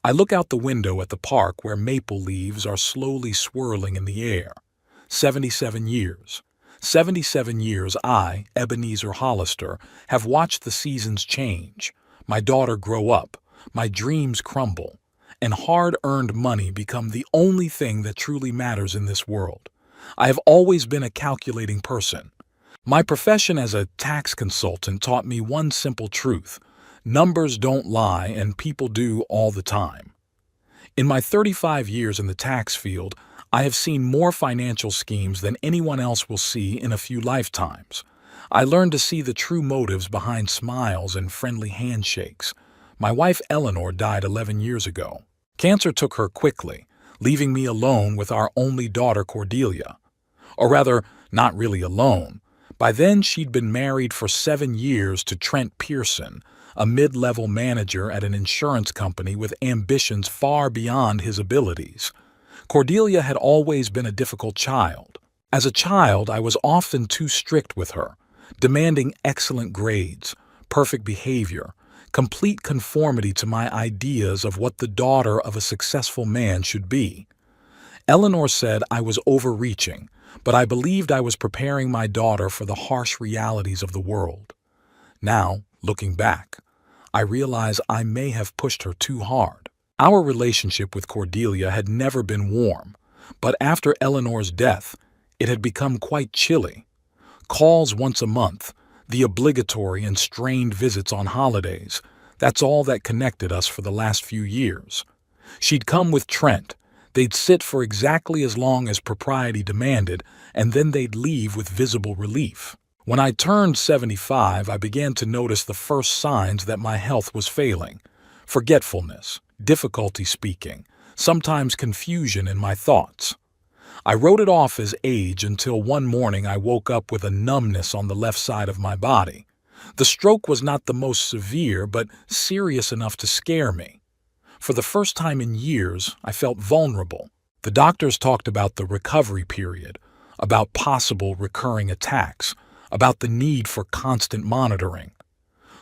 I look out the window at the park where maple leaves are slowly swirling in the air. 77 years. 77 years I, Ebenezer Hollister, have watched the seasons change, my daughter grow up, my dreams crumble, and hard-earned money become the only thing that truly matters in this world. I have always been a calculating person. My profession as a tax consultant taught me one simple truth: numbers don't lie and people do all the time. In my 35 years in the tax field, I have seen more financial schemes than anyone else will see in a few lifetimes. I learned to see the true motives behind smiles and friendly handshakes. My wife Eleanor died 11 years ago. Cancer took her quickly, leaving me alone with our only daughter Cordelia. Or rather, not really alone. By then she'd been married for 7 years to Trent Pearson, a mid-level manager at an insurance company with ambitions far beyond his abilities. Cordelia had always been a difficult child. As a child, I was often too strict with her, demanding excellent grades, perfect behavior, complete conformity to my ideas of what the daughter of a successful man should be. Eleanor said I was overreaching, but I believed I was preparing my daughter for the harsh realities of the world. Now, looking back, I realize I may have pushed her too hard. Our relationship with Cordelia had never been warm, but after Eleanor's death, it had become quite chilly. Calls once a month, the obligatory and strained visits on holidays, that's all that connected us for the last few years. She'd come with Trent, they'd sit for exactly as long as propriety demanded, and then they'd leave with visible relief. When I turned 75, I began to notice the first signs that my health was failing. Forgetfulness, difficulty speaking, sometimes confusion in my thoughts. I wrote it off as age until one morning I woke up with a numbness on the left side of my body. The stroke was not the most severe, but serious enough to scare me. For the first time in years, I felt vulnerable. The doctors talked about the recovery period, about possible recurring attacks, about the need for constant monitoring.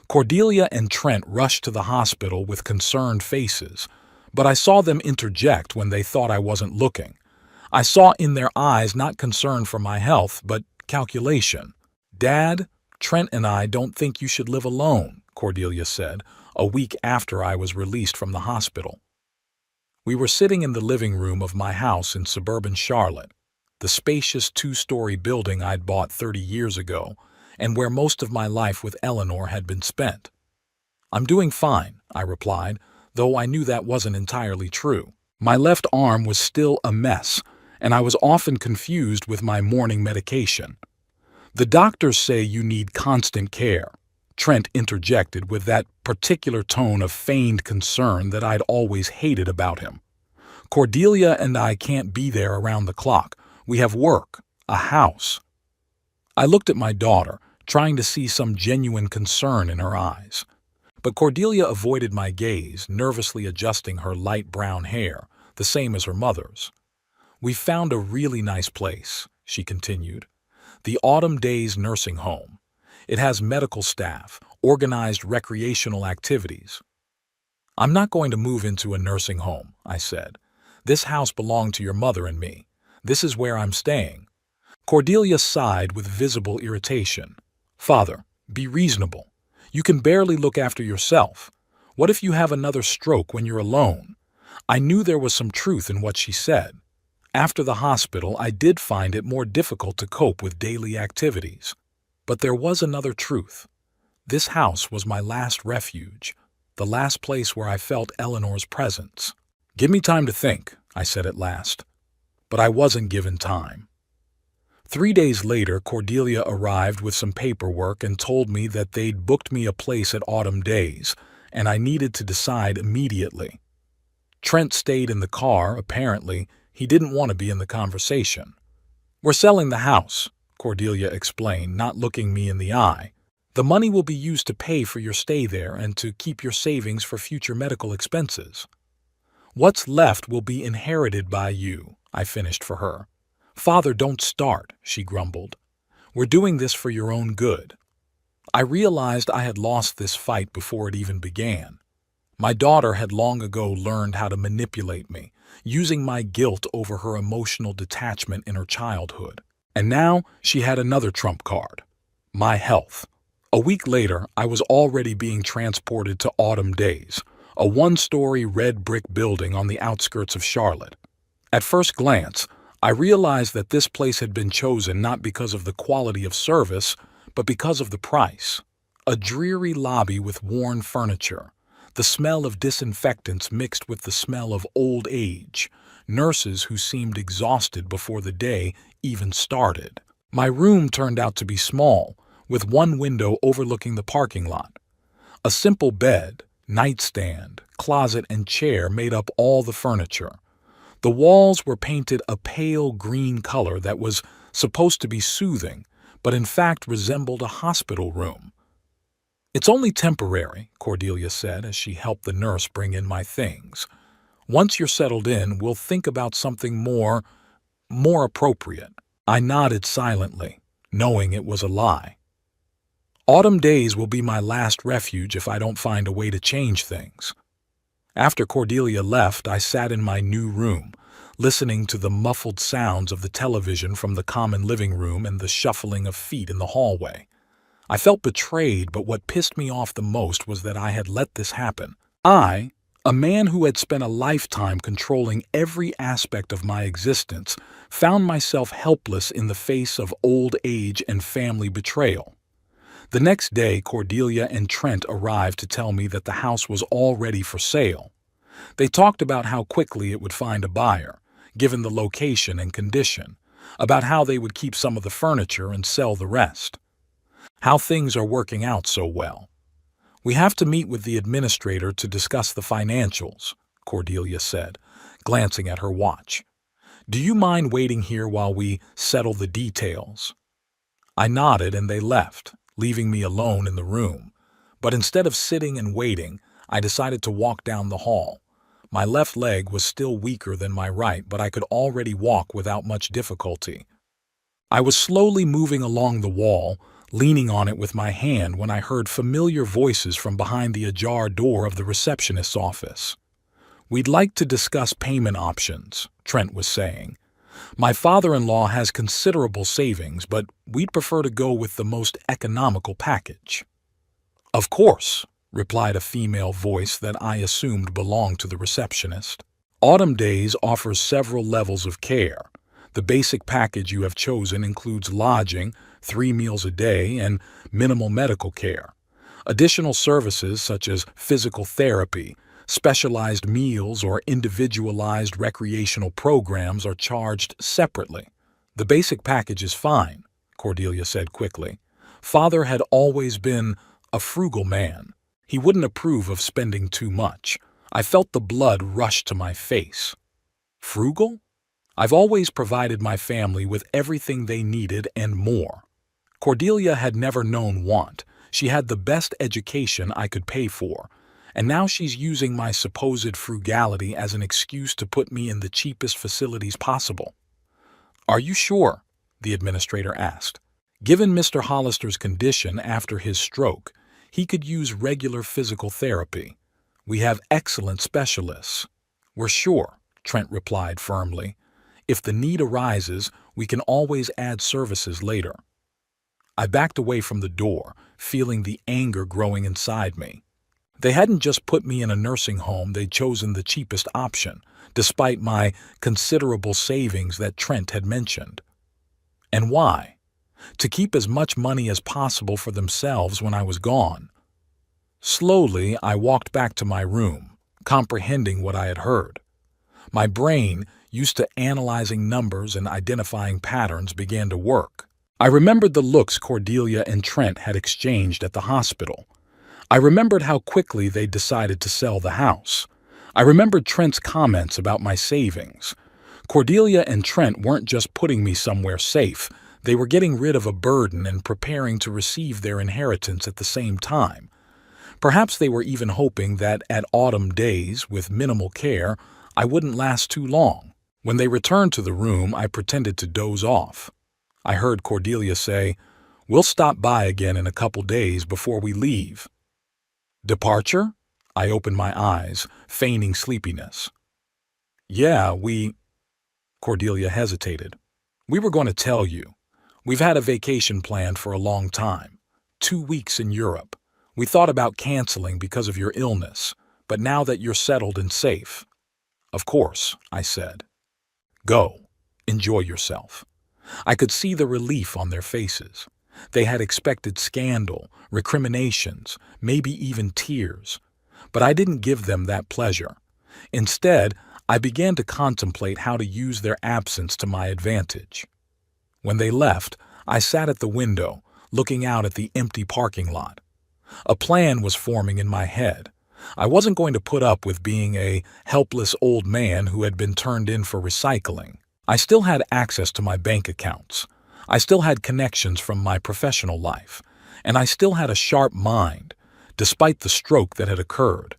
Cordelia and Trent rushed to the hospital with concerned faces, but I saw them interject when they thought I wasn't looking. I saw in their eyes not concern for my health, but calculation. "Dad, Trent and I don't think you should live alone," Cordelia said, a week after I was released from the hospital. We were sitting in the living room of my house in suburban Charlotte, the spacious two-story building I'd bought 30 years ago, and where most of my life with Eleanor had been spent. "I'm doing fine," I replied, though I knew that wasn't entirely true. My left arm was still a mess, and I was often confused with my morning medication. "The doctors say you need constant care," Trent interjected with that particular tone of feigned concern that I'd always hated about him. "Cordelia and I can't be there around the clock. We have work, a house." I looked at my daughter, trying to see some genuine concern in her eyes. But Cordelia avoided my gaze, nervously adjusting her light brown hair, the same as her mother's. "We found a really nice place," she continued. "The Autumn Days Nursing Home. It has medical staff, organized recreational activities." "I'm not going to move into a nursing home," I said. "This house belonged to your mother and me. This is where I'm staying." Cordelia sighed with visible irritation. "Father, be reasonable. You can barely look after yourself. What if you have another stroke when you're alone?" I knew there was some truth in what she said. After the hospital, I did find it more difficult to cope with daily activities. But there was another truth. This house was my last refuge, the last place where I felt Eleanor's presence. "Give me time to think," I said at last. But I wasn't given time. 3 days later, Cordelia arrived with some paperwork and told me that they'd booked me a place at Autumn Days, and I needed to decide immediately. Trent stayed in the car. Apparently, he didn't want to be in the conversation. "We're selling the house," Cordelia explained, not looking me in the eye. "The money will be used to pay for your stay there and to keep your savings for future medical expenses. What's left will be inherited by you," I finished for her. "Father, don't start," she grumbled. "We're doing this for your own good." I realized I had lost this fight before it even began. My daughter had long ago learned how to manipulate me, using my guilt over her emotional detachment in her childhood. And now she had another trump card: my health. A week later, I was already being transported to Autumn Days, a one-story red brick building on the outskirts of Charlotte. At first glance, I realized that this place had been chosen not because of the quality of service, but because of the price. A dreary lobby with worn furniture, the smell of disinfectants mixed with the smell of old age, nurses who seemed exhausted before the day even started. My room turned out to be small, with one window overlooking the parking lot. A simple bed, nightstand, closet, and chair made up all the furniture. The walls were painted a pale green color that was supposed to be soothing, but in fact resembled a hospital room. "It's only temporary," Cordelia said as she helped the nurse bring in my things. "Once you're settled in, we'll think about something more appropriate." I nodded silently, knowing it was a lie. Autumn Days will be my last refuge if I don't find a way to change things. After Cordelia left, I sat in my new room, listening to the muffled sounds of the television from the common living room and the shuffling of feet in the hallway. I felt betrayed, but what pissed me off the most was that I had let this happen. I, a man who had spent a lifetime controlling every aspect of my existence, found myself helpless in the face of old age and family betrayal. The next day, Cordelia and Trent arrived to tell me that the house was all ready for sale. They talked about how quickly it would find a buyer, given the location and condition, about how they would keep some of the furniture and sell the rest. How things are working out so well. "We have to meet with the administrator to discuss the financials," Cordelia said, glancing at her watch. "Do you mind waiting here while we settle the details?" I nodded and they left, leaving me alone in the room. But instead of sitting and waiting, I decided to walk down the hall. My left leg was still weaker than my right, but I could already walk without much difficulty. I was slowly moving along the wall, leaning on it with my hand, when I heard familiar voices from behind the ajar door of the receptionist's office. "We'd like to discuss payment options," Trent was saying. "My father-in-law has considerable savings, but we'd prefer to go with the most economical package." "Of course," replied a female voice that I assumed belonged to the receptionist. "Autumn Days offers several levels of care. The basic package you have chosen includes lodging, 3 meals a day, and minimal medical care. Additional services such as physical therapy, specialized meals, or individualized recreational programs are charged separately." "The basic package is fine," Cordelia said quickly. "Father had always been a frugal man. He wouldn't approve of spending too much." I felt the blood rush to my face. Frugal? I've always provided my family with everything they needed and more. Cordelia had never known want. She had the best education I could pay for, and now she's using my supposed frugality as an excuse to put me in the cheapest facilities possible. "Are you sure?" the administrator asked. "Given Mr. Hollister's condition after his stroke, he could use regular physical therapy. We have excellent specialists." "We're sure," Trent replied firmly. "If the need arises, we can always add services later." I backed away from the door, feeling the anger growing inside me. They hadn't just put me in a nursing home, they'd chosen the cheapest option, despite my considerable savings that Trent had mentioned. And why? To keep as much money as possible for themselves when I was gone. Slowly, I walked back to my room, comprehending what I had heard. My brain, used to analyzing numbers and identifying patterns, began to work. I remembered the looks Cordelia and Trent had exchanged at the hospital. I remembered how quickly they decided to sell the house. I remembered Trent's comments about my savings. Cordelia and Trent weren't just putting me somewhere safe, they were getting rid of a burden and preparing to receive their inheritance at the same time. Perhaps they were even hoping that at Autumn Days, with minimal care, I wouldn't last too long. When they returned to the room, I pretended to doze off. I heard Cordelia say, "We'll stop by again in a couple days before we leave." "Departure?" I opened my eyes, feigning sleepiness. Yeah, Cordelia hesitated. We were going to tell you. We've had a vacation planned for a long time. 2 weeks in Europe. We thought about canceling because of your illness, but now that you're settled and safe. Of course, I said. Go. Enjoy yourself. I could see the relief on their faces. They had expected scandal, recriminations, maybe even tears. But I didn't give them that pleasure. Instead, I began to contemplate how to use their absence to my advantage. When they left, I sat at the window, looking out at the empty parking lot. A plan was forming in my head. I wasn't going to put up with being a helpless old man who had been turned in for recycling. I still had access to my bank accounts. I still had connections from my professional life. And I still had a sharp mind, despite the stroke that had occurred.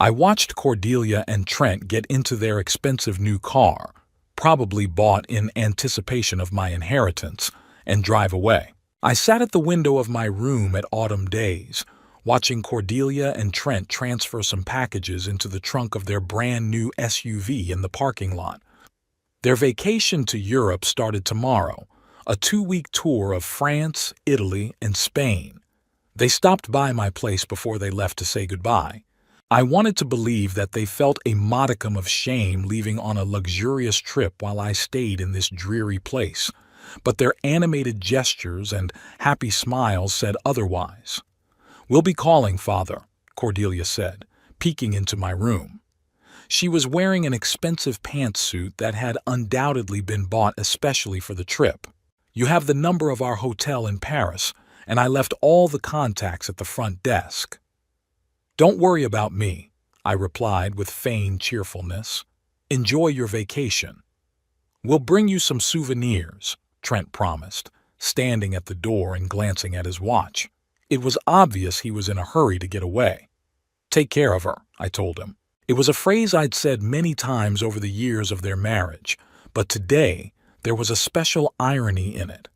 I watched Cordelia and Trent get into their expensive new car, probably bought in anticipation of my inheritance, and drive away. I sat at the window of my room at autumn days, watching Cordelia and Trent transfer some packages into the trunk of their brand new SUV in the parking lot. Their vacation to Europe started tomorrow, a 2-week tour of France, Italy, and Spain. They stopped by my place before they left to say goodbye. I wanted to believe that they felt a modicum of shame leaving on a luxurious trip while I stayed in this dreary place, but their animated gestures and happy smiles said otherwise. "We'll be calling, Father," Cordelia said, peeking into my room. She was wearing an expensive pantsuit that had undoubtedly been bought especially for the trip. "You have the number of our hotel in Paris, and I left all the contacts at the front desk." "Don't worry about me," I replied with feigned cheerfulness. "Enjoy your vacation." "We'll bring you some souvenirs," Trent promised, standing at the door and glancing at his watch. It was obvious he was in a hurry to get away. "Take care of her," I told him. It was a phrase I'd said many times over the years of their marriage, but today there was a special irony in it.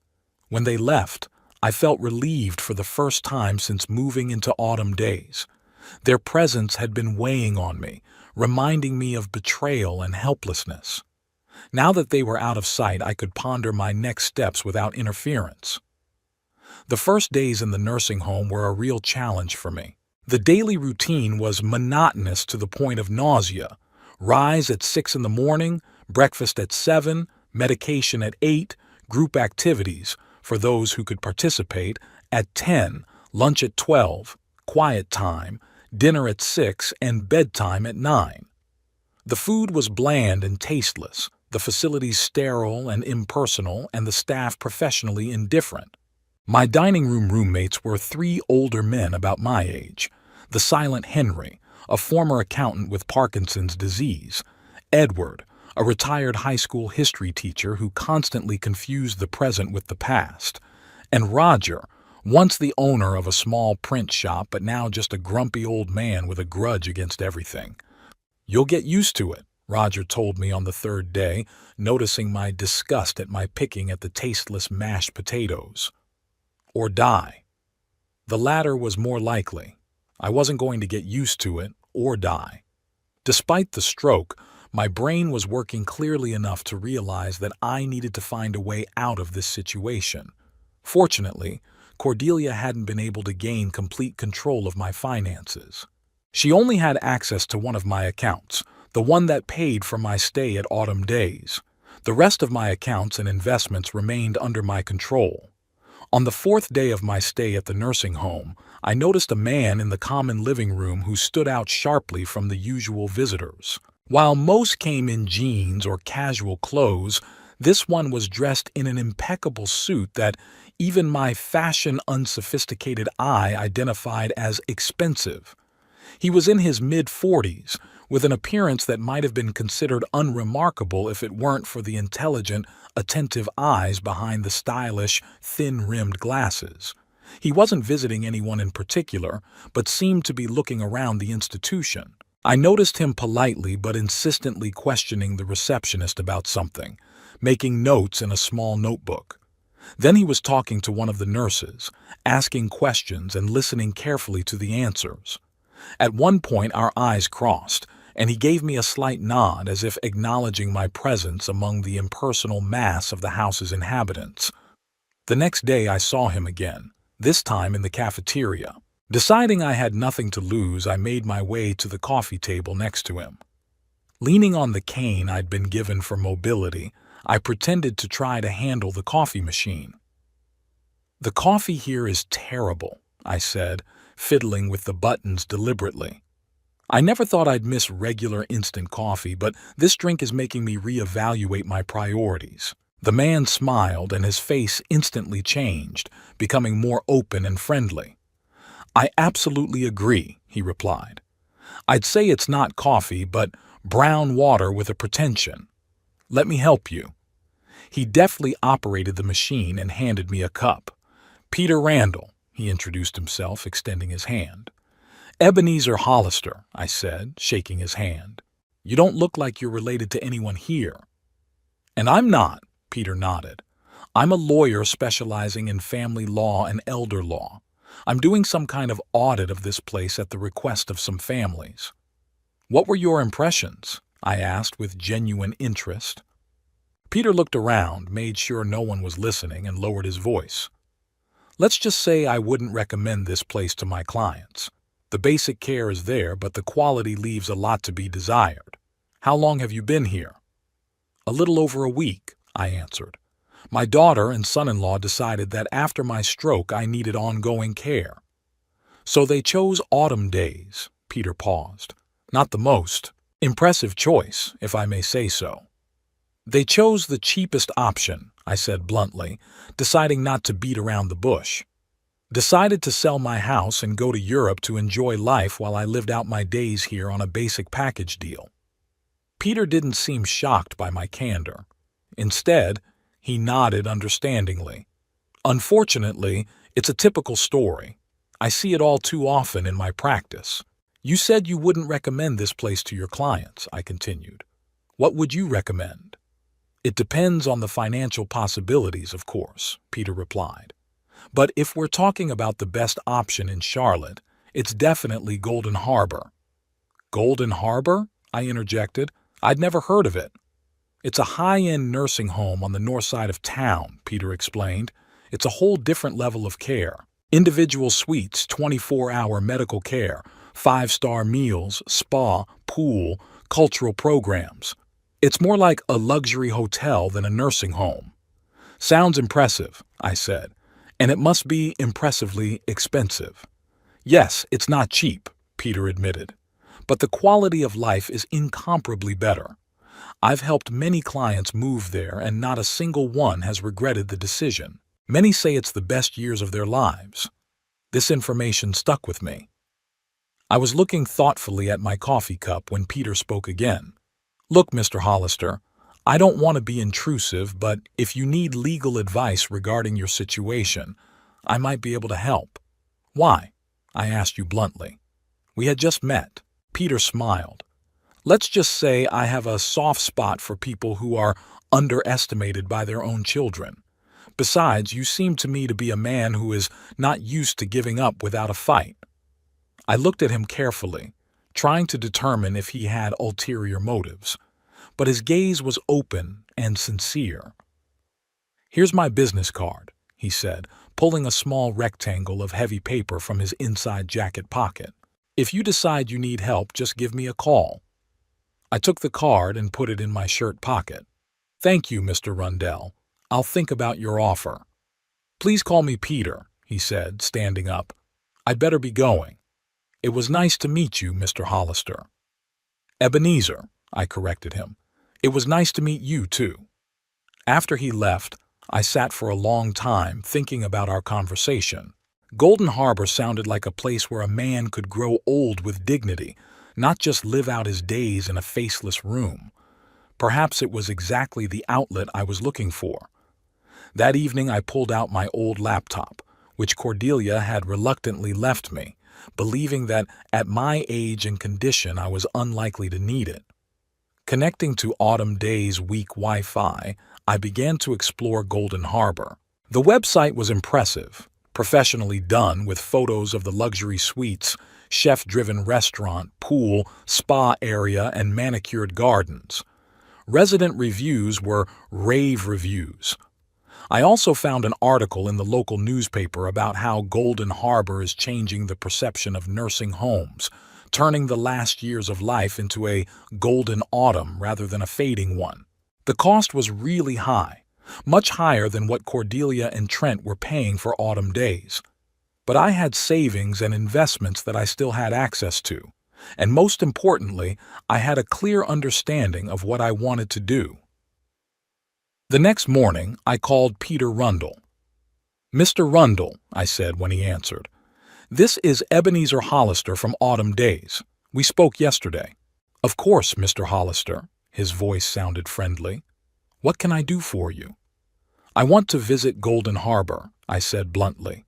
When they left, I felt relieved for the first time since moving into autumn days. Their presence had been weighing on me, reminding me of betrayal and helplessness. Now that they were out of sight, I could ponder my next steps without interference. The first days in the nursing home were a real challenge for me. The daily routine was monotonous to the point of nausea. Rise at 6 in the morning, breakfast at 7, medication at 8, group activities, for those who could participate, at 10, lunch at 12, quiet time, dinner at 6, and bedtime at 9. The food was bland and tasteless, the facilities sterile and impersonal, and the staff professionally indifferent. My dining room roommates were 3 older men about my age: the silent Henry, a former accountant with Parkinson's disease; Edward, a retired high school history teacher who constantly confused the present with the past; and Roger, once the owner of a small print shop but now just a grumpy old man with a grudge against everything. "You'll get used to it," Roger told me on the 3rd day, noticing my disgust at my picking at the tasteless mashed potatoes. "Or die." The latter was more likely. I wasn't going to get used to it or die. Despite the stroke, my brain was working clearly enough to realize that I needed to find a way out of this situation. Fortunately, Cordelia hadn't been able to gain complete control of my finances. She only had access to one of my accounts, the one that paid for my stay at autumn days. The rest of my accounts and investments remained under my control. On the 4th day of my stay at the nursing home, I noticed a man in the common living room who stood out sharply from the usual visitors. While most came in jeans or casual clothes, this one was dressed in an impeccable suit that even my fashion-unsophisticated eye identified as expensive. He was in his mid-40s, with an appearance that might have been considered unremarkable if it weren't for the intelligent, attentive eyes behind the stylish, thin-rimmed glasses. He wasn't visiting anyone in particular, but seemed to be looking around the institution. I noticed him politely but insistently questioning the receptionist about something, making notes in a small notebook. Then he was talking to one of the nurses, asking questions and listening carefully to the answers. At one point our eyes crossed, and he gave me a slight nod as if acknowledging my presence among the impersonal mass of the house's inhabitants. The next day I saw him again, this time in the cafeteria. Deciding I had nothing to lose, I made my way to the coffee table next to him. Leaning on the cane I'd been given for mobility, I pretended to try to handle the coffee machine. "The coffee here is terrible," I said, fiddling with the buttons deliberately. "I never thought I'd miss regular instant coffee, but this drink is making me reevaluate my priorities." The man smiled and his face instantly changed, becoming more open and friendly. "I absolutely agree," he replied. "I'd say it's not coffee, but brown water with a pretension. Let me help you." He deftly operated the machine and handed me a cup. "Peter Randall," he introduced himself, extending his hand. "Ebenezer Hollister," I said, shaking his hand. "You don't look like you're related to anyone here." "And I'm not," Peter nodded. "I'm a lawyer specializing in family law and elder law. I'm doing some kind of audit of this place at the request of some families." "What were your impressions?" I asked with genuine interest. Peter looked around, made sure no one was listening, and lowered his voice. "Let's just say I wouldn't recommend this place to my clients. The basic care is there, but the quality leaves a lot to be desired. How long have you been here?" "A little over a week," I answered. "My daughter and son-in-law decided that after my stroke I needed ongoing care." "So they chose autumn days," Peter paused. "Not the most impressive choice, if I may say so." "They chose the cheapest option," I said bluntly, deciding not to beat around the bush. "Decided to sell my house and go to Europe to enjoy life while I lived out my days here on a basic package deal." Peter didn't seem shocked by my candor. Instead, he nodded understandingly. "Unfortunately, it's a typical story. I see it all too often in my practice." "You said you wouldn't recommend this place to your clients," I continued. "What would you recommend?" "It depends on the financial possibilities, of course," Peter replied. "But if we're talking about the best option in Charlotte, it's definitely Golden Harbor." "Golden Harbor?" I interjected. "I'd never heard of it." "It's a high-end nursing home on the north side of town," Peter explained. "It's a whole different level of care. Individual suites, 24-hour medical care, 5-star meals, spa, pool, cultural programs. It's more like a luxury hotel than a nursing home." "Sounds impressive," I said. "And it must be impressively expensive." "Yes, it's not cheap," Peter admitted. "But the quality of life is incomparably better. I've helped many clients move there, and not a single one has regretted the decision. Many say it's the best years of their lives." This information stuck with me. I was looking thoughtfully at my coffee cup when Peter spoke again. "Look, Mr. Hollister, I don't want to be intrusive, but if you need legal advice regarding your situation, I might be able to help." "Why?" I asked you bluntly. We had just met. Peter smiled. "Let's just say I have a soft spot for people who are underestimated by their own children. Besides, you seem to me to be a man who is not used to giving up without a fight." I looked at him carefully, trying to determine if he had ulterior motives, but his gaze was open and sincere. "Here's my business card," he said, pulling a small rectangle of heavy paper from his inside jacket pocket. "If you decide you need help, just give me a call." I took the card and put it in my shirt pocket. "Thank you, Mr. Rundell. I'll think about your offer." "Please call me Peter," he said, standing up. "I'd better be going." "It was nice to meet you, Mr. Hollister." "Ebenezer," I corrected him. "It was nice to meet you, too." After he left, I sat for a long time thinking about our conversation. Golden Harbor sounded like a place where a man could grow old with dignity, not just live out his days in a faceless room. Perhaps it was exactly the outlet I was looking for. That evening I pulled out my old laptop, which Cordelia had reluctantly left me, believing that at my age and condition I was unlikely to need it. Connecting to Autumn Day's weak Wi-Fi, I began to explore Golden Harbor. The website was impressive, professionally done with photos of the luxury suites, chef-driven restaurant, pool, spa area, and manicured gardens. Resident reviews were rave reviews. I also found an article in the local newspaper about how Golden Harbor is changing the perception of nursing homes, turning the last years of life into a golden autumn rather than a fading one. The cost was really high, much higher than what Cordelia and Trent were paying for autumn days. But I had savings and investments that I still had access to, and most importantly, I had a clear understanding of what I wanted to do. The next morning, I called Peter Rundle. "Mr. Rundle," I said when he answered, "this is Ebenezer Hollister from Autumn Days. We spoke yesterday." "Of course, Mr. Hollister." His voice sounded friendly. "What can I do for you?" "I want to visit Golden Harbor," I said bluntly.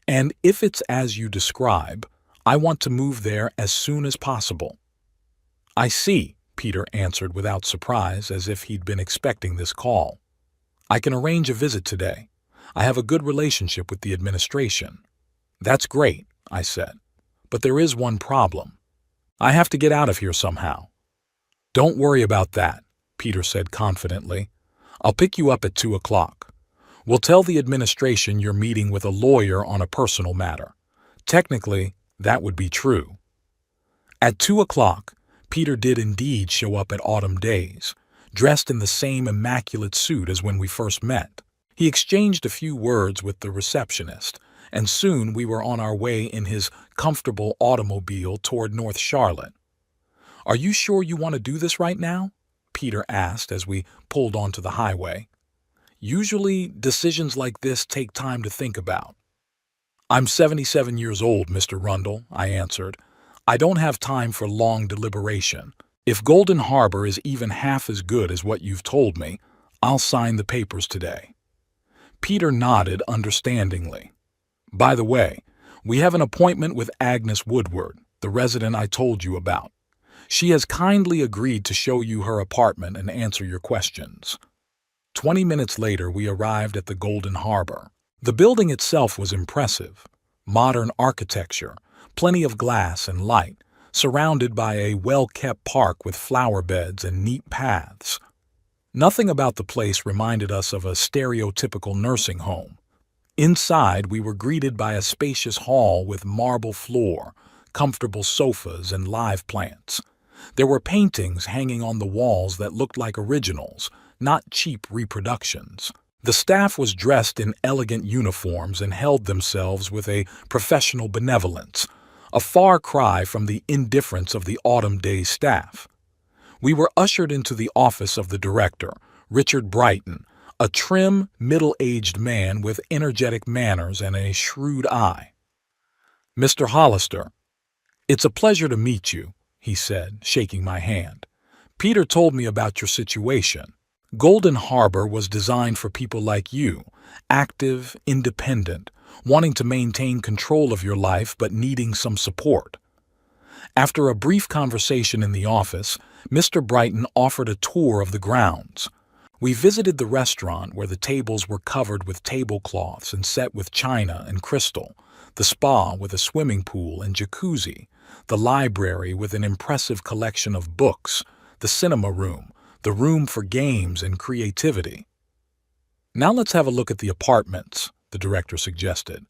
"And if it's as you describe, I want to move there as soon as possible." "I see," Peter answered without surprise, as if he'd been expecting this call. "I can arrange a visit today. I have a good relationship with the administration." "That's great," I said. "But there is one problem. I have to get out of here somehow." "Don't worry about that," Peter said confidently. "I'll pick you up at 2 o'clock. We'll tell the administration you're meeting with a lawyer on a personal matter. Technically, that would be true." At 2 o'clock, Peter did indeed show up at Autumn Days, dressed in the same immaculate suit as when we first met. He exchanged a few words with the receptionist, and soon we were on our way in his comfortable automobile toward North Charlotte. "Are you sure you want to do this right now?" Peter asked as we pulled onto the highway. "Usually, decisions like this take time to think about." "I'm 77 years old, Mr. Rundle," I answered. "I don't have time for long deliberation. If Golden Harbor is even half as good as what you've told me, I'll sign the papers today." Peter nodded understandingly. "By the way, we have an appointment with Agnes Woodward, the resident I told you about. She has kindly agreed to show you her apartment and answer your questions." 20 minutes later, we arrived at the Golden Harbor. The building itself was impressive. Modern architecture, plenty of glass and light, surrounded by a well-kept park with flower beds and neat paths. Nothing about the place reminded us of a stereotypical nursing home. Inside, we were greeted by a spacious hall with marble floor, comfortable sofas, and live plants. There were paintings hanging on the walls that looked like originals, not cheap reproductions. The staff was dressed in elegant uniforms and held themselves with a professional benevolence, a far cry from the indifference of the Autumn Days staff. We were ushered into the office of the director, Richard Brighton, a trim, middle-aged man with energetic manners and a shrewd eye. "Mr. Hollister, it's a pleasure to meet you," he said, shaking my hand. "Peter told me about your situation. Golden Harbor was designed for people like you, active, independent, wanting to maintain control of your life but needing some support." After a brief conversation in the office, Mr. Brighton offered a tour of the grounds. We visited the restaurant where the tables were covered with tablecloths and set with china and crystal, the spa with a swimming pool and jacuzzi, the library with an impressive collection of books, the cinema room, the room for games and creativity. "Now let's have a look at the apartments," the director suggested.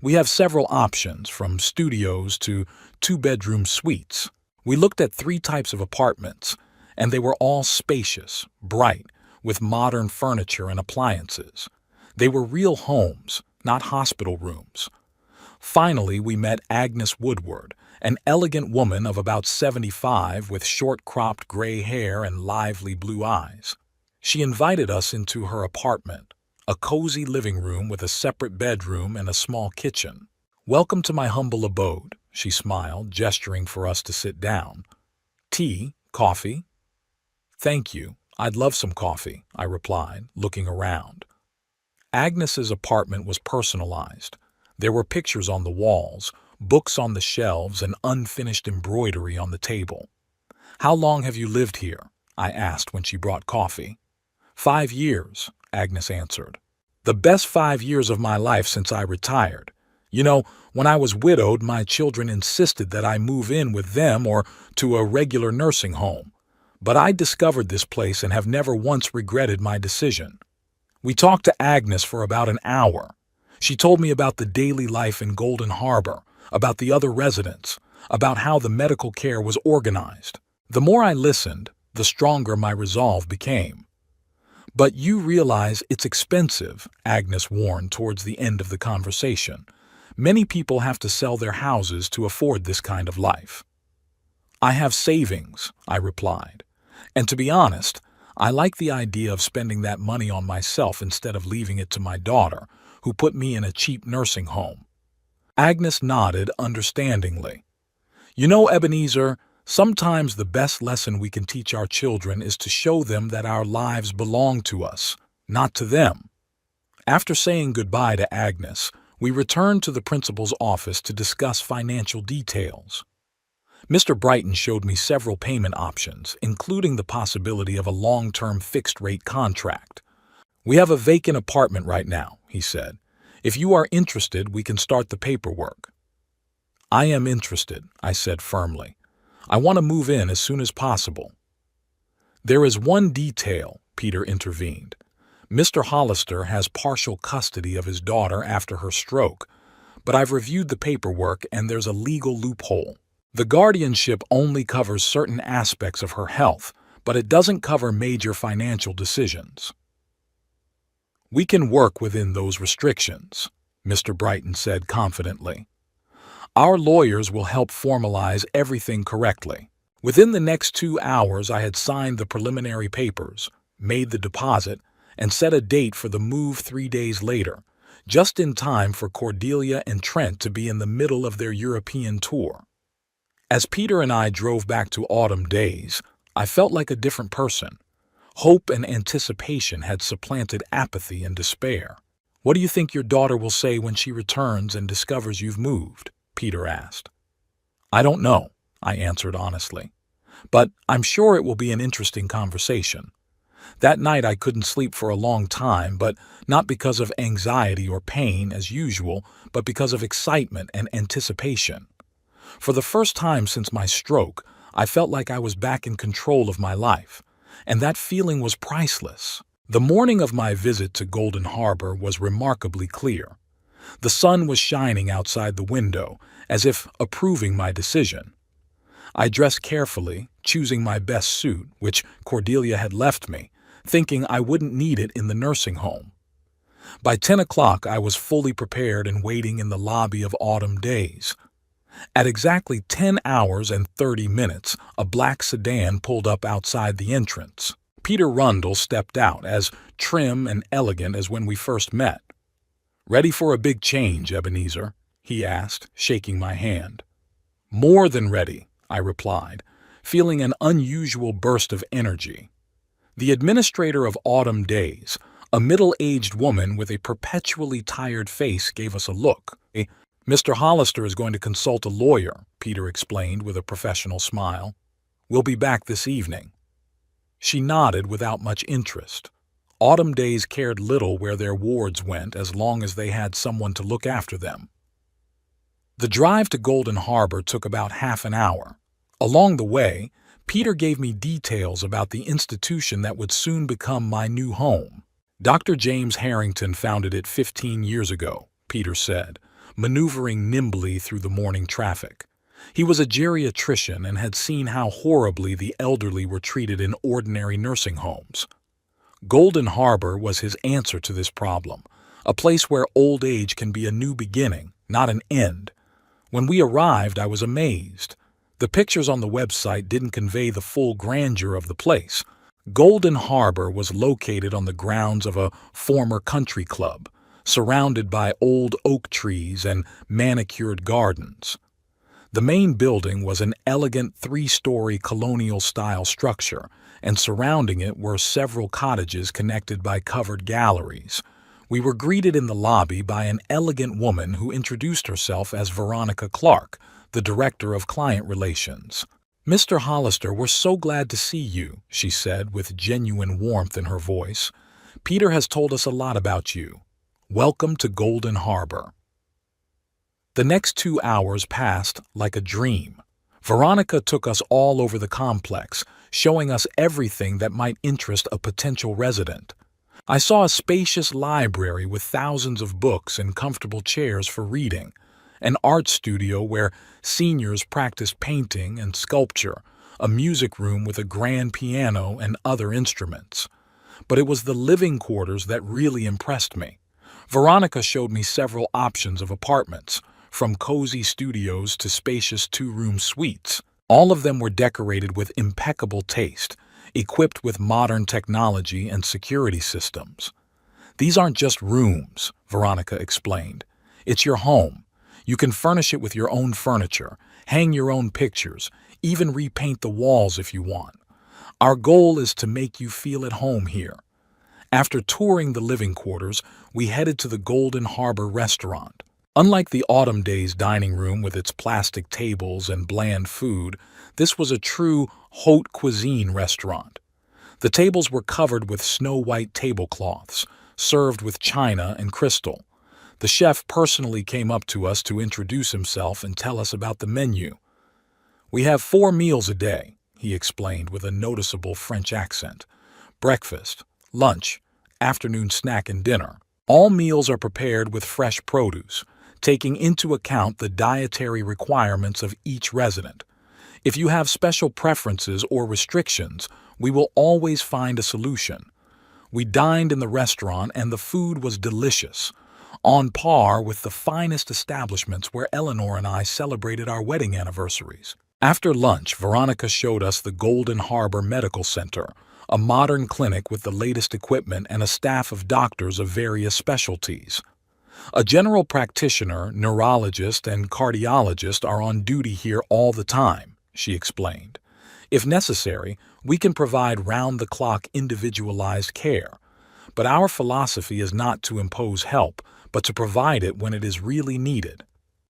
"We have several options, from studios to two-bedroom suites." We looked at 3 types of apartments, and they were all spacious, bright, with modern furniture and appliances. They were real homes, not hospital rooms. Finally, we met Agnes Woodward, an elegant woman of about 75 with short-cropped gray hair and lively blue eyes. She invited us into her apartment, a cozy living room with a separate bedroom and a small kitchen. "Welcome to my humble abode," she smiled, gesturing for us to sit down. "Tea? Coffee?" "Thank you. I'd love some coffee," I replied, looking around. Agnes's apartment was personalized. There were pictures on the walls, books on the shelves, and unfinished embroidery on the table. "How long have you lived here?" I asked when she brought coffee. 5 years, Agnes answered. "The best 5 years of my life since I retired. You know, when I was widowed, my children insisted that I move in with them or to a regular nursing home. But I discovered this place and have never once regretted my decision. We talked to Agnes for about an hour. She told me about the daily life in Golden Harbor, about the other residents, about how the medical care was organized. The more I listened, the stronger my resolve became. "But you realize it's expensive," Agnes warned towards the end of the conversation. "Many people have to sell their houses to afford this kind of life." "I have savings," I replied. "And to be honest, I like the idea of spending that money on myself instead of leaving it to my daughter, who put me in a cheap nursing home." Agnes nodded understandingly. "You know, Ebenezer, sometimes the best lesson we can teach our children is to show them that our lives belong to us, not to them." After saying goodbye to Agnes, we returned to the principal's office to discuss financial details. Mr. Brighton showed me several payment options, including the possibility of a long-term fixed-rate contract. "We have a vacant apartment right now," he said. "If you are interested, we can start the paperwork." "I am interested," I said firmly. "I want to move in as soon as possible." "There is one detail," Peter intervened. "Mr. Hollister has partial custody of his daughter after her stroke, but I've reviewed the paperwork and there's a legal loophole. The guardianship only covers certain aspects of her health, but it doesn't cover major financial decisions." "We can work within those restrictions," Mr. Brighton said confidently. "Our lawyers will help formalize everything correctly." Within the next 2 hours, I had signed the preliminary papers, made the deposit, and set a date for the move 3 days later, just in time for Cordelia and Trent to be in the middle of their European tour. As Peter and I drove back to Autumn Days, I felt like a different person. Hope and anticipation had supplanted apathy and despair. "What do you think your daughter will say when she returns and discovers you've moved?" Peter asked. "I don't know," I answered honestly. "But I'm sure it will be an interesting conversation." That night I couldn't sleep for a long time, but not because of anxiety or pain as usual, but because of excitement and anticipation. For the first time since my stroke, I felt like I was back in control of my life, and that feeling was priceless. The morning of my visit to Golden Harbor was remarkably clear. The sun was shining outside the window, as if approving my decision. I dressed carefully, choosing my best suit, which Cordelia had left me, thinking I wouldn't need it in the nursing home. By 10 o'clock, I was fully prepared and waiting in the lobby of Autumn Days. At exactly 10 hours and 30 minutes, a black sedan pulled up outside the entrance. Peter Rundle stepped out, as trim and elegant as when we first met. "Ready for a big change, Ebenezer?" he asked, shaking my hand. "More than ready," I replied, feeling an unusual burst of energy. The administrator of Autumn Days, a middle-aged woman with a perpetually tired face, gave us a look. "Mr. Hollister is going to consult a lawyer," Peter explained with a professional smile. "We'll be back this evening." She nodded without much interest. Autumn Days cared little where their wards went as long as they had someone to look after them. The drive to Golden Harbor took about half an hour. Along the way, Peter gave me details about the institution that would soon become my new home. "Dr. James Harrington founded it 15 years ago," Peter said, maneuvering nimbly through the morning traffic. He was a geriatrician and had seen how horribly the elderly were treated in ordinary nursing homes. Golden Harbor was his answer to this problem, a place where old age can be a new beginning, not an end. When we arrived, I was amazed. The pictures on the website didn't convey the full grandeur of the place. Golden Harbor was located on the grounds of a former country club, surrounded by old oak trees and manicured gardens. The main building was an elegant 3-story colonial-style structure, and surrounding it were several cottages connected by covered galleries. We were greeted in the lobby by an elegant woman who introduced herself as Veronica Clark, the Director of Client Relations. "Mr. Hollister, we're so glad to see you," she said with genuine warmth in her voice. "Peter has told us a lot about you. Welcome to Golden Harbor." The next 2 hours passed like a dream. Veronica took us all over the complex, showing us everything that might interest a potential resident. I saw a spacious library with thousands of books and comfortable chairs for reading, an art studio where seniors practiced painting and sculpture, a music room with a grand piano and other instruments. But it was the living quarters that really impressed me. Veronica showed me several options of apartments, from cozy studios to spacious two-room suites. All of them were decorated with impeccable taste, equipped with modern technology and security systems. These aren't just rooms, Veronica explained. It's your home. You can furnish it with your own furniture, hang your own pictures, even repaint the walls if you want. Our goal is to make you feel at home here. After touring the living quarters, we headed to the Golden Harbor restaurant. Unlike the Autumn Days dining room with its plastic tables and bland food, this was a true haute cuisine restaurant. The tables were covered with snow-white tablecloths, served with china and crystal. The chef personally came up to us to introduce himself and tell us about the menu. "We have 4 meals a day," he explained with a noticeable French accent. "Breakfast, lunch, afternoon snack and dinner. All meals are prepared with fresh produce, taking into account the dietary requirements of each resident. If you have special preferences or restrictions, we will always find a solution." We dined in the restaurant and the food was delicious, on par with the finest establishments where Eleanor and I celebrated our wedding anniversaries. After lunch, Veronica showed us the Golden Harbor Medical Center, a modern clinic with the latest equipment and a staff of doctors of various specialties. A general practitioner, neurologist, and cardiologist are on duty here all the time, she explained. If necessary, we can provide round-the-clock individualized care. But our philosophy is not to impose help, but to provide it when it is really needed.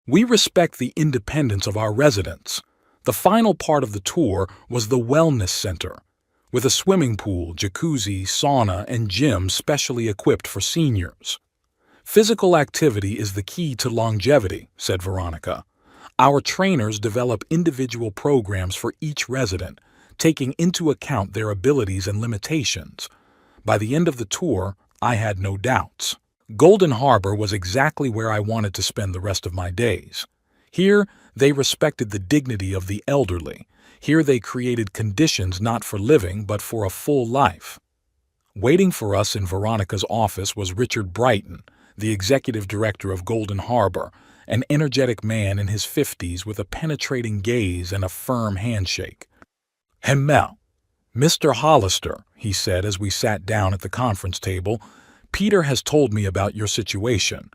We respect the independence of our residents. The final part of the tour was the Wellness Center, with a swimming pool, jacuzzi, sauna, and gym specially equipped for seniors. "Physical activity is the key to longevity," said Veronica. "Our trainers develop individual programs for each resident, taking into account their abilities and limitations." By the end of the tour, I had no doubts. Golden Harbor was exactly where I wanted to spend the rest of my days. Here, they respected the dignity of the elderly. Here they created conditions not for living, but for a full life. Waiting for us in Veronica's office was Richard Brighton, the executive director of Golden Harbor, an energetic man in his 50s with a penetrating gaze and a firm handshake. "Mr. Hollister," he said as we sat down at the conference table, "Peter has told me about your situation.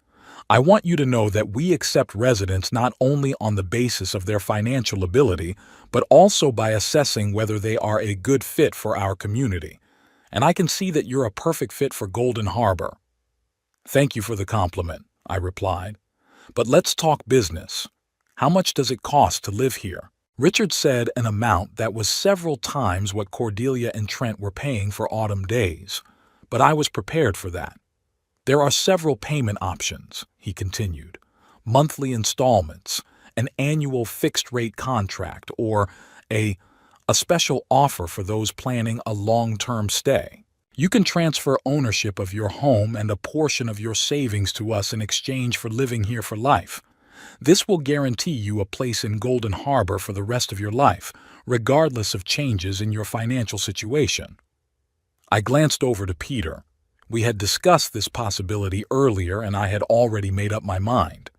I want you to know that we accept residents not only on the basis of their financial ability, but also by assessing whether they are a good fit for our community. And I can see that you're a perfect fit for Golden Harbor." "Thank you for the compliment," I replied. "But let's talk business. How much does it cost to live here?" Richard said an amount that was several times what Cordelia and Trent were paying for Autumn Days, but I was prepared for that. "There are several payment options," he continued. "Monthly installments, an annual fixed-rate contract, or a special offer for those planning a long-term stay. You can transfer ownership of your home and a portion of your savings to us in exchange for living here for life. This will guarantee you a place in Golden Harbor for the rest of your life, regardless of changes in your financial situation." I glanced over to Peter. We had discussed this possibility earlier and I had already made up my mind.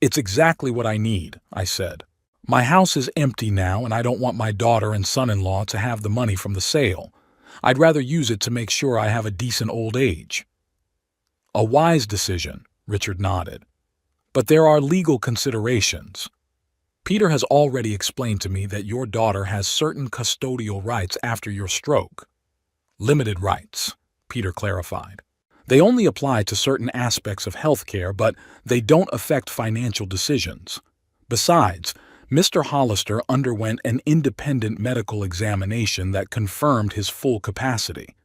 "It's exactly what I need," I said. "My house is empty now and I don't want my daughter and son-in-law to have the money from the sale. I'd rather use it to make sure I have a decent old age." "A wise decision," Richard nodded. "But there are legal considerations. Peter has already explained to me that your daughter has certain custodial rights after your stroke." "Limited rights," Peter clarified. "They only apply to certain aspects of healthcare, but they don't affect financial decisions. Besides, Mr. Hollister underwent an independent medical examination that confirmed his full capacity."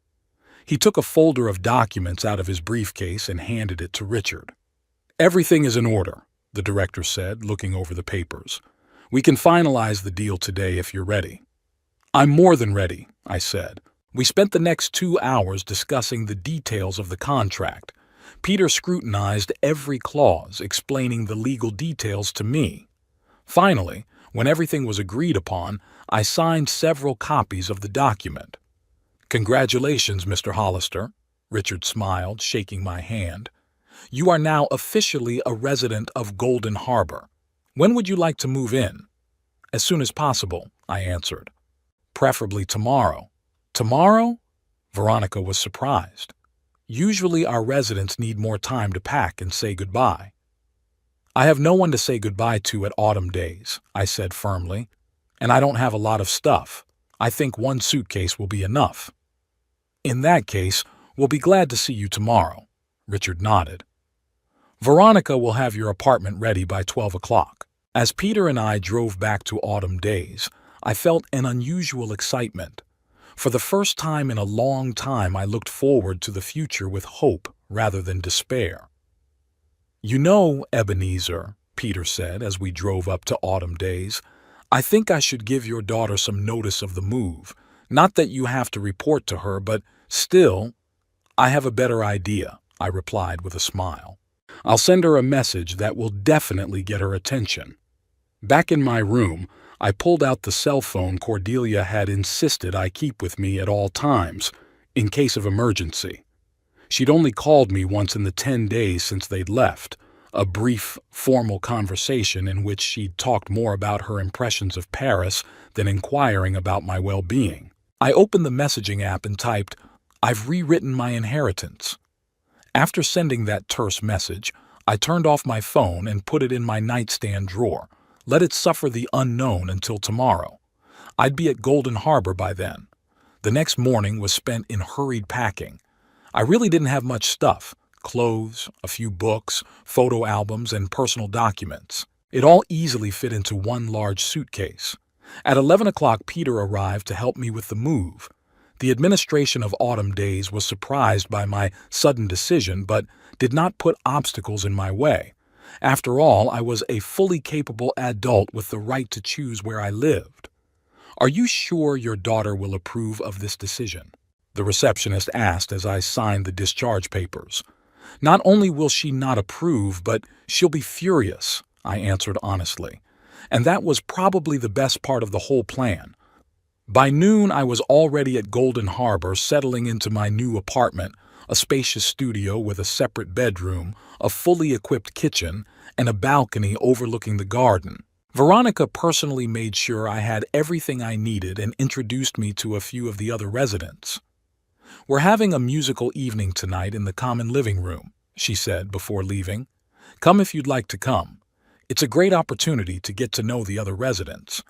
He took a folder of documents out of his briefcase and handed it to Richard. "Everything is in order. the director said, looking over the papers. "We can finalize the deal today if you're ready." "I'm more than ready," I said. We spent the next 2 hours discussing the details of the contract. Peter scrutinized every clause, explaining the legal details to me. Finally, when everything was agreed upon, I signed several copies of the document. "Congratulations, Mr. Hollister," Richard smiled, shaking my hand. "You are now officially a resident of Golden Harbor. When would you like to move in?" "As soon as possible," I answered. "Preferably tomorrow." "Tomorrow?" Veronica was surprised. "Usually our residents need more time to pack and say goodbye." "I have no one to say goodbye to at Autumn Days," I said firmly. "And I don't have a lot of stuff. I think one suitcase will be enough." "In that case, we'll be glad to see you tomorrow," Richard nodded. "Veronica will have your apartment ready by 12 o'clock. As Peter and I drove back to Autumn Days, I felt an unusual excitement. For the first time in a long time, I looked forward to the future with hope rather than despair. "You know, Ebenezer," Peter said as we drove up to Autumn Days, "I think I should give your daughter some notice of the move. Not that you have to report to her, but still—" "I have a better idea," I replied with a smile. "I'll send her a message that will definitely get her attention." Back in my room, I pulled out the cell phone Cordelia had insisted I keep with me at all times, in case of emergency. She'd only called me once in the 10 days since they'd left, a brief, formal conversation in which she'd talked more about her impressions of Paris than inquiring about my well-being. I opened the messaging app and typed, "I've rewritten my inheritance." After sending that terse message, I turned off my phone and put it in my nightstand drawer. Let it suffer the unknown until tomorrow. I'd be at Golden Harbor by then. The next morning was spent in hurried packing. I really didn't have much stuff: clothes, a few books, photo albums, and personal documents. It all easily fit into one large suitcase. At 11 o'clock, Peter arrived to help me with the move. The administration of Autumn Days was surprised by my sudden decision, but did not put obstacles in my way. After all, I was a fully capable adult with the right to choose where I lived. "Are you sure your daughter will approve of this decision?" the receptionist asked as I signed the discharge papers. "Not only will she not approve, but she'll be furious," I answered honestly. And that was probably the best part of the whole plan. By noon, I was already at Golden Harbor, settling into my new apartment, a spacious studio with a separate bedroom, a fully equipped kitchen, and a balcony overlooking the garden. Veronica personally made sure I had everything I needed and introduced me to a few of the other residents. "We're having a musical evening tonight in the common living room," she said before leaving. "Come if you'd like to come. It's a great opportunity to get to know the other residents."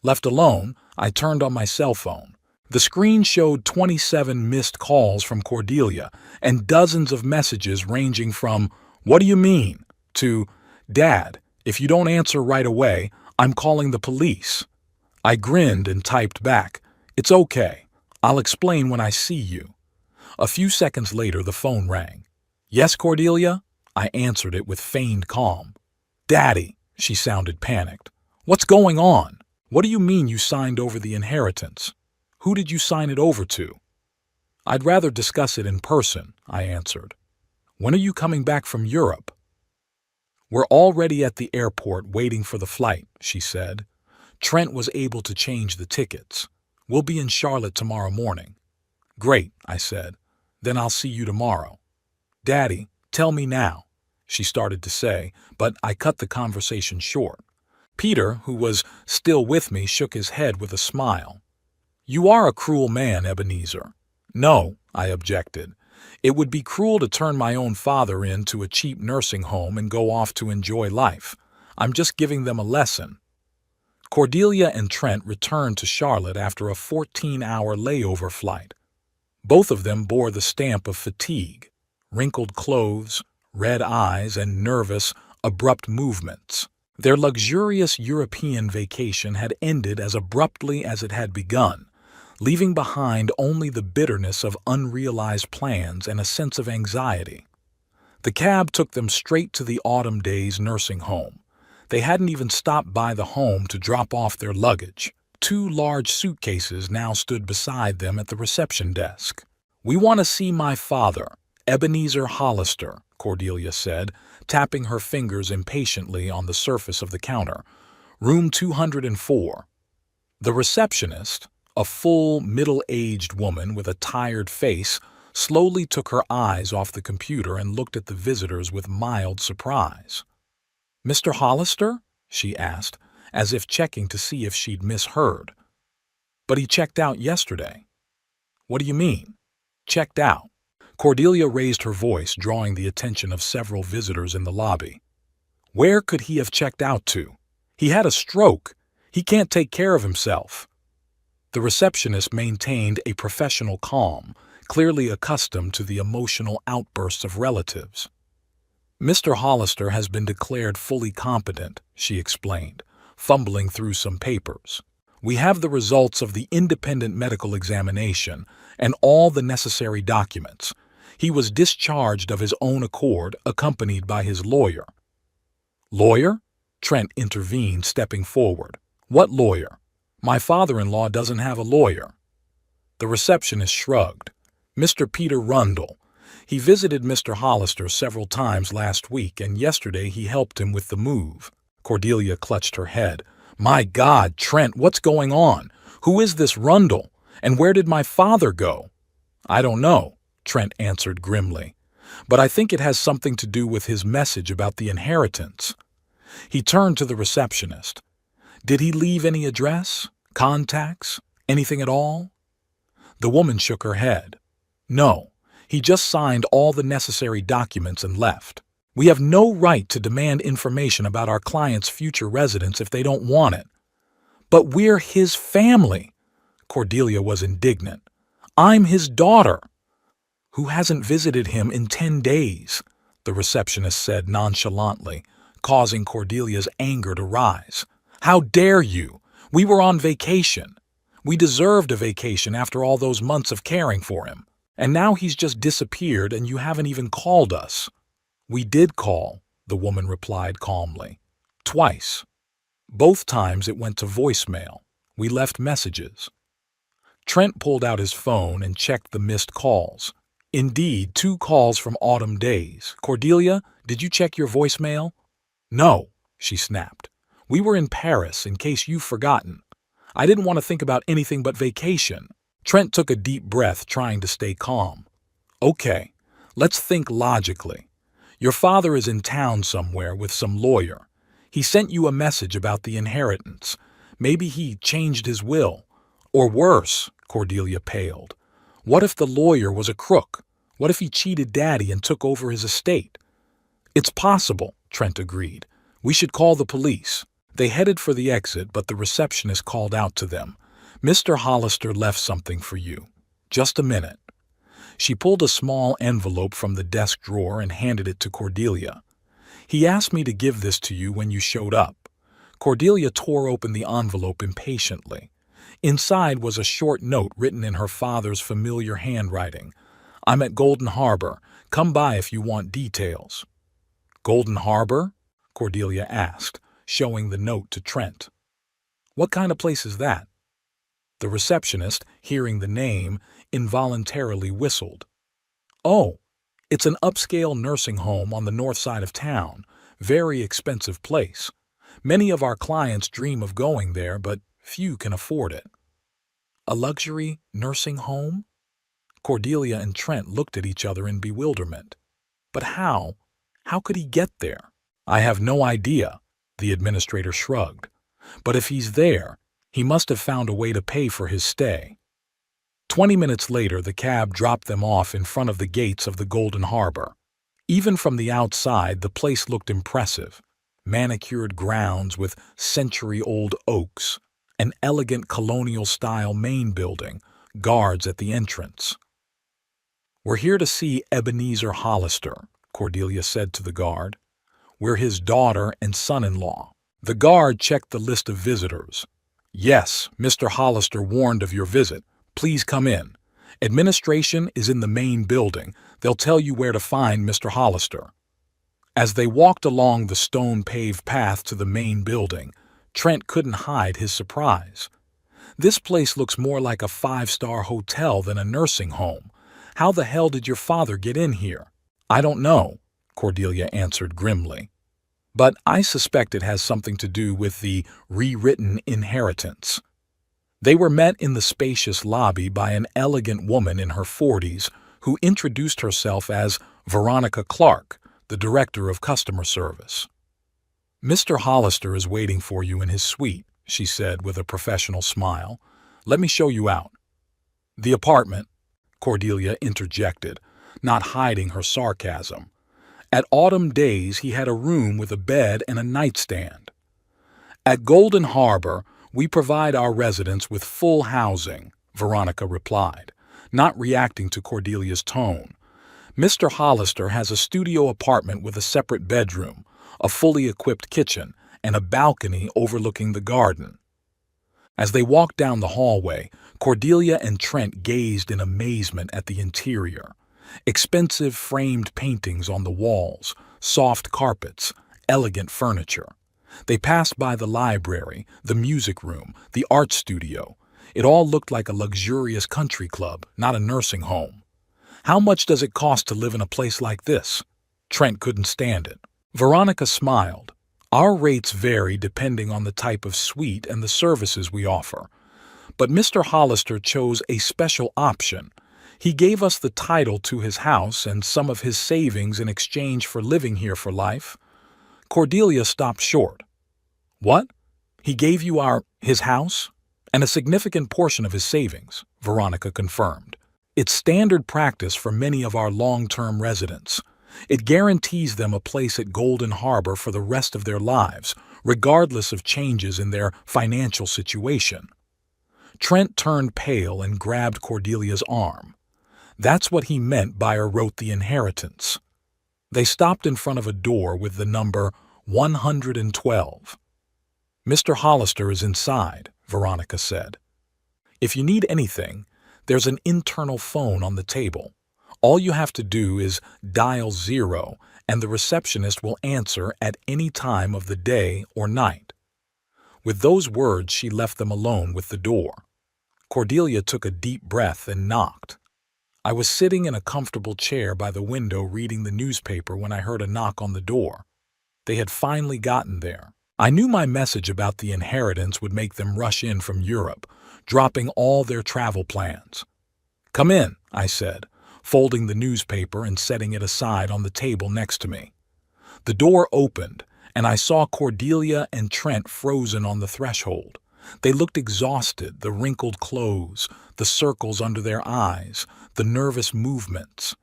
Left alone, I turned on my cell phone. The screen showed 27 missed calls from Cordelia and dozens of messages ranging from, "What do you mean?" to, "Dad, if you don't answer right away, I'm calling the police." I grinned and typed back, "It's okay. I'll explain when I see you." A few seconds later, the phone rang. "Yes, Cordelia?" I answered it with feigned calm. "Daddy," she sounded panicked. "What's going on? What do you mean you signed over the inheritance? Who did you sign it over to?" "I'd rather discuss it in person," I answered. "When are you coming back from Europe?" "We're already at the airport waiting for the flight," she said. "Trent was able to change the tickets. We'll be in Charlotte tomorrow morning." "Great," I said. "Then I'll see you tomorrow." "Daddy, tell me now," she started to say, but I cut the conversation short. Peter, who was still with me, shook his head with a smile. "You are a cruel man, Ebenezer." "No," I objected. "It would be cruel to turn my own father into a cheap nursing home and go off to enjoy life. I'm just giving them a lesson." Cordelia and Trent returned to Charlotte after a 14-hour layover flight. Both of them bore the stamp of fatigue: wrinkled clothes, red eyes, and nervous, abrupt movements. Their luxurious European vacation had ended as abruptly as it had begun, leaving behind only the bitterness of unrealized plans and a sense of anxiety. The cab took them straight to the Autumn Days nursing home. They hadn't even stopped by the home to drop off their luggage. 2 large suitcases now stood beside them at the reception desk. "We want to see my father, Ebenezer Hollister," Cordelia said, tapping her fingers impatiently on the surface of the counter. "Room 204. The receptionist, a full, middle-aged woman with a tired face, slowly took her eyes off the computer and looked at the visitors with mild surprise. "Mr. Hollister?" she asked, as if checking to see if she'd misheard. "But he checked out yesterday." "What do you mean, checked out?" Cordelia raised her voice, drawing the attention of several visitors in the lobby. "Where could he have checked out to? He had a stroke. He can't take care of himself." The receptionist maintained a professional calm, clearly accustomed to the emotional outbursts of relatives. "Mr. Hollister has been declared fully competent," she explained, fumbling through some papers. "We have the results of the independent medical examination and all the necessary documents. He was discharged of his own accord, accompanied by his lawyer." "Lawyer?" Trent intervened, stepping forward. "What lawyer? My father-in-law doesn't have a lawyer." The receptionist shrugged. "Mr. Peter Rundle. He visited Mr. Hollister several times last week, and yesterday he helped him with the move." Cordelia clutched her head. "My God, Trent, what's going on? Who is this Rundle? And where did my father go?" "I don't know," Trent answered grimly. "But I think it has something to do with his message about the inheritance." He turned to the receptionist. "Did he leave any address, contacts, anything at all?" The woman shook her head. "No, he just signed all the necessary documents and left. We have no right to demand information about our client's future residence if they don't want it." "But we're his family." Cordelia was indignant. "I'm his daughter." "Who hasn't visited him in 10 days, the receptionist said nonchalantly, causing Cordelia's anger to rise. "How dare you? We were on vacation. We deserved a vacation after all those months of caring for him. And now he's just disappeared and you haven't even called us." "We did call," the woman replied calmly. "Twice. Both times it went to voicemail. We left messages." Trent pulled out his phone and checked the missed calls. Indeed, 2 calls from Autumn Days. "Cordelia, did you check your voicemail?" "No," she snapped. "We were in Paris, in case you've forgotten. I didn't want to think about anything but vacation." Trent took a deep breath, trying to stay calm. "Okay, let's think logically. Your father is in town somewhere with some lawyer. He sent you a message about the inheritance. Maybe he changed his will. Or worse," Cordelia paled. "What if the lawyer was a crook? What if he cheated Daddy and took over his estate?" "It's possible," Trent agreed. "We should call the police." They headed for the exit, but the receptionist called out to them. "Mr. Hollister left something for you. Just a minute." She pulled a small envelope from the desk drawer and handed it to Cordelia. "He asked me to give this to you when you showed up." Cordelia tore open the envelope impatiently. Inside was a short note written in her father's familiar handwriting. "I'm at Golden Harbor. Come by if you want details." "Golden Harbor?" Cordelia asked, showing the note to Trent. "What kind of place is that?" The receptionist, hearing the name, involuntarily whistled. "Oh, it's an upscale nursing home on the north side of town. Very expensive place. Many of our clients dream of going there, but few can afford it." "A luxury nursing home?" Cordelia and Trent looked at each other in bewilderment. "But how? How could he get there?" "I have no idea," the administrator shrugged. "But if he's there, he must have found a way to pay for his stay." 20 minutes later, the cab dropped them off in front of the gates of the Golden Harbor. Even from the outside, the place looked impressive. Manicured grounds with century-old oaks, an elegant colonial-style main building, guards at the entrance. "We're here to see Ebenezer Hollister," Cordelia said to the guard. "We're his daughter and son-in-law." The guard checked the list of visitors. "Yes, Mr. Hollister warned of your visit. Please come in." Administration is in the main building. They'll tell you where to find Mr. Hollister." As they walked along the stone-paved path to the main building, Trent couldn't hide his surprise. "This place looks more like a five-star hotel than a nursing home. How the hell did your father get in here?" "I don't know," Cordelia answered grimly. "But I suspect it has something to do with the rewritten inheritance." They were met in the spacious lobby by an elegant woman in her 40s who introduced herself as Veronica Clark, the director of customer service. "Mr. Hollister is waiting for you in his suite," she said with a professional smile. "Let me show you out." "The apartment," Cordelia interjected, not hiding her sarcasm. "At Autumn Days he had a room with a bed and a nightstand." "At Golden Harbor, we provide our residents with full housing," Veronica replied, not reacting to Cordelia's tone. "Mr. Hollister has a studio apartment with a separate bedroom, a fully equipped kitchen, and a balcony overlooking the garden." As they walked down the hallway, Cordelia and Trent gazed in amazement at the interior. Expensive framed paintings on the walls, soft carpets, elegant furniture. They passed by the library, the music room, the art studio. It all looked like a luxurious country club, not a nursing home. "How much does it cost to live in a place like this?" Trent couldn't stand it. Veronica smiled. "Our rates vary depending on the type of suite and the services we offer. But Mr. Hollister chose a special option. He gave us the title to his house and some of his savings in exchange for living here for life." Cordelia stopped short. "What? He gave you his house?" "And a significant portion of his savings," Veronica confirmed. "It's standard practice for many of our long-term residents. It guarantees them a place at Golden Harbor for the rest of their lives, regardless of changes in their financial situation." Trent turned pale and grabbed Cordelia's arm. That's what he meant by wrote the inheritance. They stopped in front of a door with the number 112. "Mr. Hollister is inside," Veronica said. "If you need anything, there's an internal phone on the table. All you have to do is dial 0, and the receptionist will answer at any time of the day or night." With those words, she left them alone with the door. Cordelia took a deep breath and knocked. "I was sitting in a comfortable chair by the window reading the newspaper when I heard a knock on the door. They had finally gotten there. I knew my message about the inheritance would make them rush in from Europe, dropping all their travel plans. "Come in," I said, folding the newspaper and setting it aside on the table next to me. The door opened, and I saw Cordelia and Trent frozen on the threshold. They looked exhausted, the wrinkled clothes, the circles under their eyes, the nervous movements.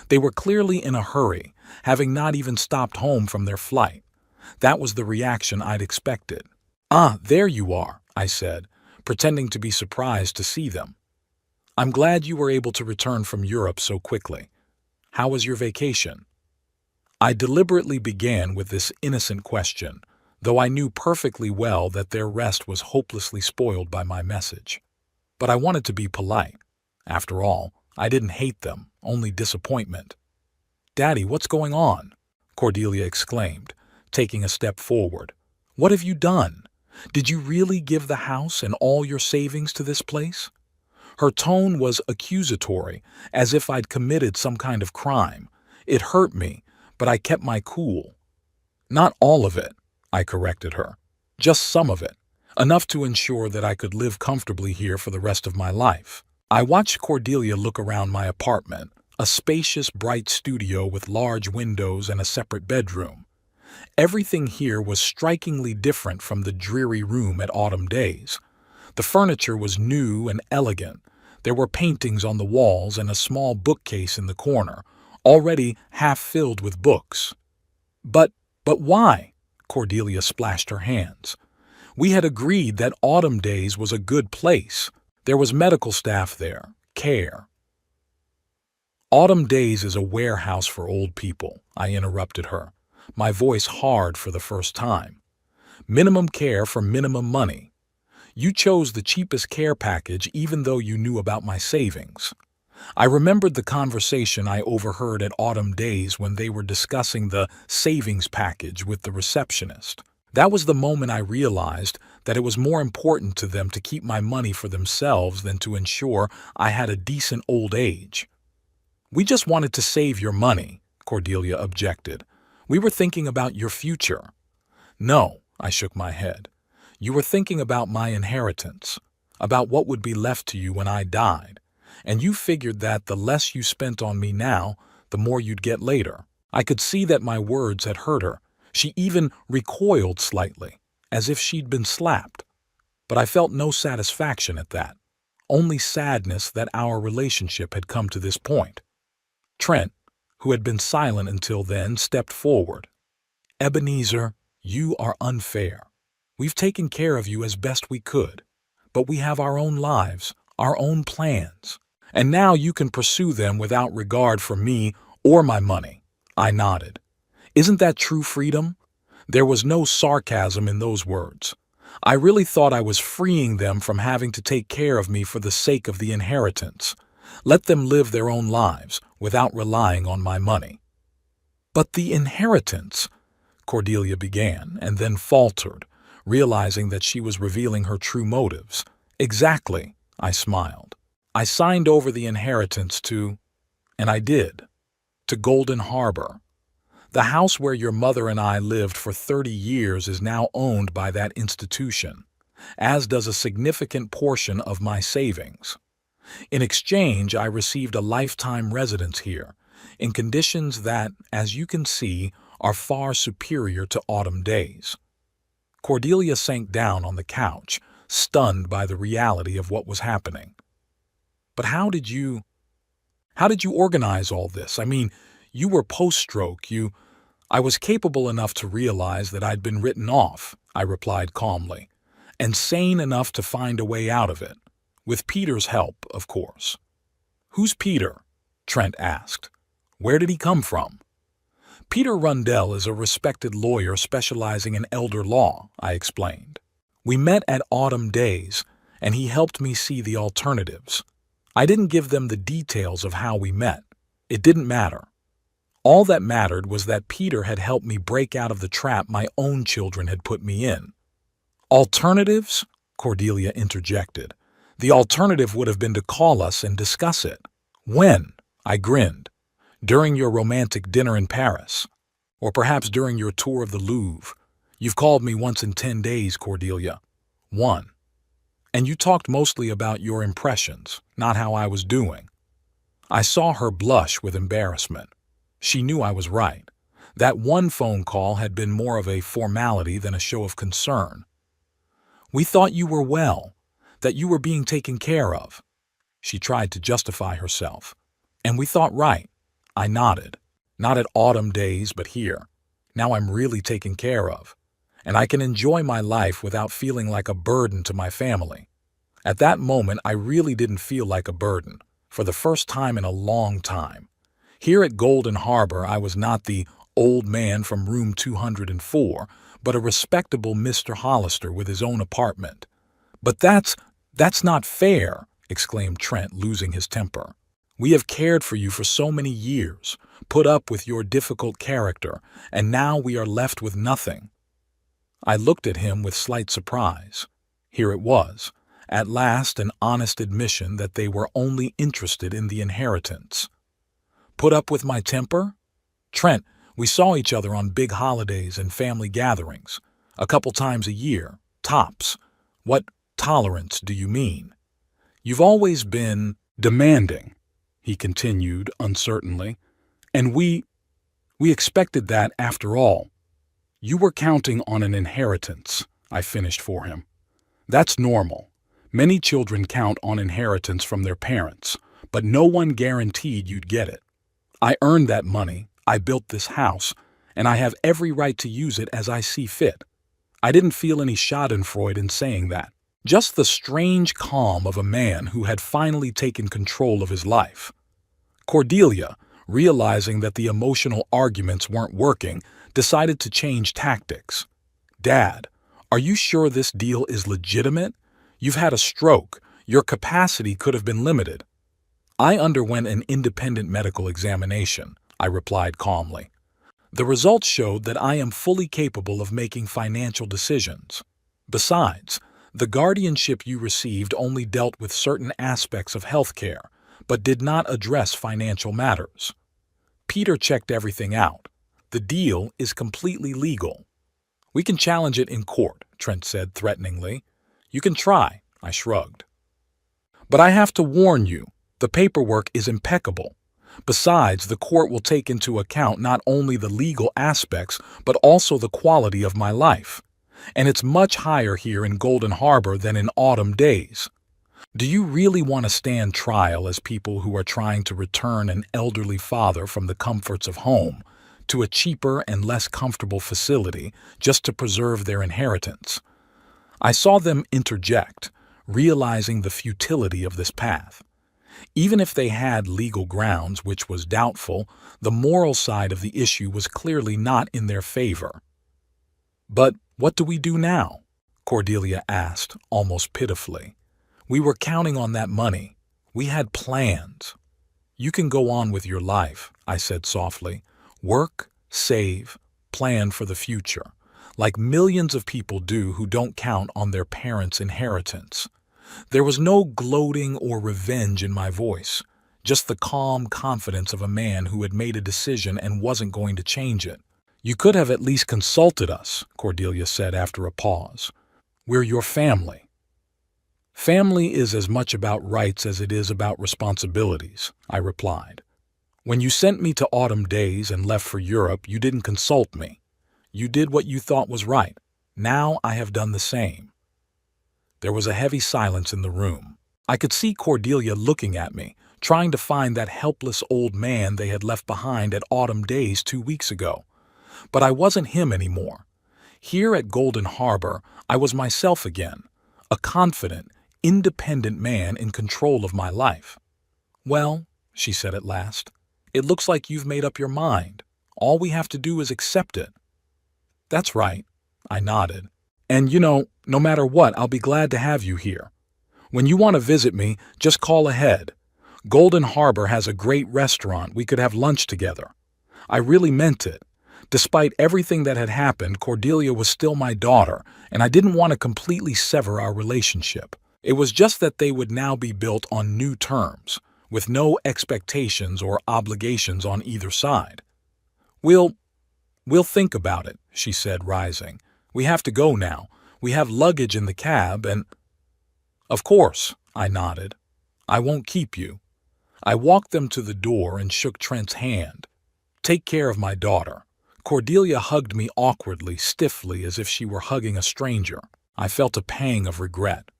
They were clearly in a hurry, having not even stopped home from their flight. That was the reaction I'd expected. "Ah, there you are," I said, pretending to be surprised to see them. "I'm glad you were able to return from Europe so quickly. How was your vacation?" I deliberately began with this innocent question, though I knew perfectly well that their rest was hopelessly spoiled by my message. But I wanted to be polite. After all, I didn't hate them, only disappointment. "Daddy, what's going on?" Cordelia exclaimed, taking a step forward. "What have you done? Did you really give the house and all your savings to this place?" Her tone was accusatory, as if I'd committed some kind of crime. It hurt me, but I kept my cool. "Not all of it," I corrected her. "Just some of it, enough to ensure that I could live comfortably here for the rest of my life." I watched Cordelia look around my apartment, a spacious, bright studio with large windows and a separate bedroom. Everything here was strikingly different from the dreary room at Autumn Days. The furniture was new and elegant. There were paintings on the walls and a small bookcase in the corner, already half filled with books. But why?" Cordelia splashed her hands. "We had agreed that Autumn Days was a good place. There was medical staff there, care." "Autumn Days is a warehouse for old people," I interrupted her, my voice hard for the first time. "Minimum care for minimum money. You chose the cheapest care package even though you knew about my savings. I remembered the conversation I overheard at Autumn Days when they were discussing the savings package with the receptionist. That was the moment I realized that it was more important to them to keep my money for themselves than to ensure I had a decent old age. "We just wanted to save your money," Cordelia objected. "We were thinking about your future." "No," I shook my head. "You were thinking about my inheritance, about what would be left to you when I died, and you figured that the less you spent on me now, the more you'd get later." I could see that my words had hurt her. She even recoiled slightly, as if she'd been slapped. But I felt no satisfaction at that, only sadness that our relationship had come to this point. Trent, who had been silent until then, stepped forward. "Ebenezer, you are unfair. We've taken care of you as best we could, but we have our own lives, our own plans, and now you can pursue them without regard for me or my money." I nodded. "Isn't that true freedom?" There was no sarcasm in those words. I really thought I was freeing them from having to take care of me for the sake of the inheritance. Let them live their own lives without relying on my money. "But the inheritance," Cordelia began, and then faltered, realizing that she was revealing her true motives. "Exactly," I smiled. "I signed over the inheritance to, and I did, to Golden Harbor. The house where your mother and I lived for 30 years is now owned by that institution, as does a significant portion of my savings. In exchange, I received a lifetime residence here, in conditions that, as you can see, are far superior to Autumn Days." Cordelia sank down on the couch, stunned by the reality of what was happening. "But how did you organize all this? I mean, you were post-stroke, I was capable enough to realize that I'd been written off," I replied calmly, "and sane enough to find a way out of it. With Peter's help, of course." "Who's Peter?" Trent asked. "Where did he come from?" "Peter Rundell is a respected lawyer specializing in elder law," I explained. "We met at Autumn Days, and he helped me see the alternatives. I didn't give them the details of how we met. It didn't matter. All that mattered was that Peter had helped me break out of the trap my own children had put me in." "Alternatives?" Cordelia interjected. "The alternative would have been to call us and discuss it." "When?" I grinned. "During your romantic dinner in Paris. Or perhaps during your tour of the Louvre. You've called me once in 10 days, Cordelia. 1. And you talked mostly about your impressions, not how I was doing." I saw her blush with embarrassment. She knew I was right. That one phone call had been more of a formality than a show of concern. "We thought you were well, that you were being taken care of." She tried to justify herself. "And we thought right." I nodded. "Not at Autumn Days, but here. Now I'm really taken care of, and I can enjoy my life without feeling like a burden to my family." At that moment, I really didn't feel like a burden, for the first time in a long time. Here at Golden Harbor, I was not the old man from room 204, but a respectable Mr. Hollister with his own apartment. "But that's not fair," exclaimed Trent, losing his temper. "We have cared for you for so many years, put up with your difficult character, and now we are left with nothing." I looked at him with slight surprise. Here it was, at last an honest admission that they were only interested in the inheritance. "Put up with my temper?" "Trent, we saw each other on big holidays and family gatherings, a couple times a year, tops. What tolerance do you mean?" "You've always been demanding," he continued uncertainly, "and we expected that after all." "You were counting on an inheritance," I finished for him. "That's normal. Many children count on inheritance from their parents, but no one guaranteed you'd get it. I earned that money, I built this house, and I have every right to use it as I see fit." I didn't feel any schadenfreude in saying that, just the strange calm of a man who had finally taken control of his life. Cordelia, realizing that the emotional arguments weren't working, decided to change tactics. "Dad, are you sure this deal is legitimate? You've had a stroke. Your capacity could have been limited." I underwent an independent medical examination, I replied calmly. The results showed that I am fully capable of making financial decisions. Besides, the guardianship you received only dealt with certain aspects of healthcare, but did not address financial matters. Peter checked everything out. The deal is completely legal. We can challenge it in court, Trent said threateningly. You can try, I shrugged. But I have to warn you, the paperwork is impeccable. Besides, the court will take into account not only the legal aspects, but also the quality of my life. And it's much higher here in Golden Harbor than in Autumn Days. Do you really want to stand trial as people who are trying to return an elderly father from the comforts of home to a cheaper and less comfortable facility just to preserve their inheritance? I saw them interject, realizing the futility of this path. Even if they had legal grounds, which was doubtful, the moral side of the issue was clearly not in their favor. But what do we do now? Cordelia asked, almost pitifully. We were counting on that money. We had plans. You can go on with your life, I said softly. Work, save, plan for the future, like millions of people do who don't count on their parents' inheritance. There was no gloating or revenge in my voice, just the calm confidence of a man who had made a decision and wasn't going to change it. You could have at least consulted us, Cordelia said after a pause. We're your family. Family is as much about rights as it is about responsibilities, I replied. When you sent me to Autumn Days and left for Europe, you didn't consult me. You did what you thought was right. Now I have done the same. There was a heavy silence in the room. I could see Cordelia looking at me, trying to find that helpless old man they had left behind at Autumn Days 2 weeks ago. But I wasn't him anymore. Here at Golden Harbor, I was myself again, a confident, independent man in control of my life. Well, she said at last, it looks like you've made up your mind. All we have to do is accept it. That's right, I nodded. And no matter what, I'll be glad to have you here. When you want to visit me, just call ahead. Golden Harbor has a great restaurant. We could have lunch together. I really meant it. Despite everything that had happened, Cordelia was still my daughter, and I didn't want to completely sever our relationship. It was just that they would now be built on new terms, with no expectations or obligations on either side. We'll think about it, she said, rising. We have to go now. We have luggage in the cab and... Of course, I nodded. I won't keep you. I walked them to the door and shook Trent's hand. Take care of my daughter. Cordelia hugged me awkwardly, stiffly, as if she were hugging a stranger. I felt a pang of regret.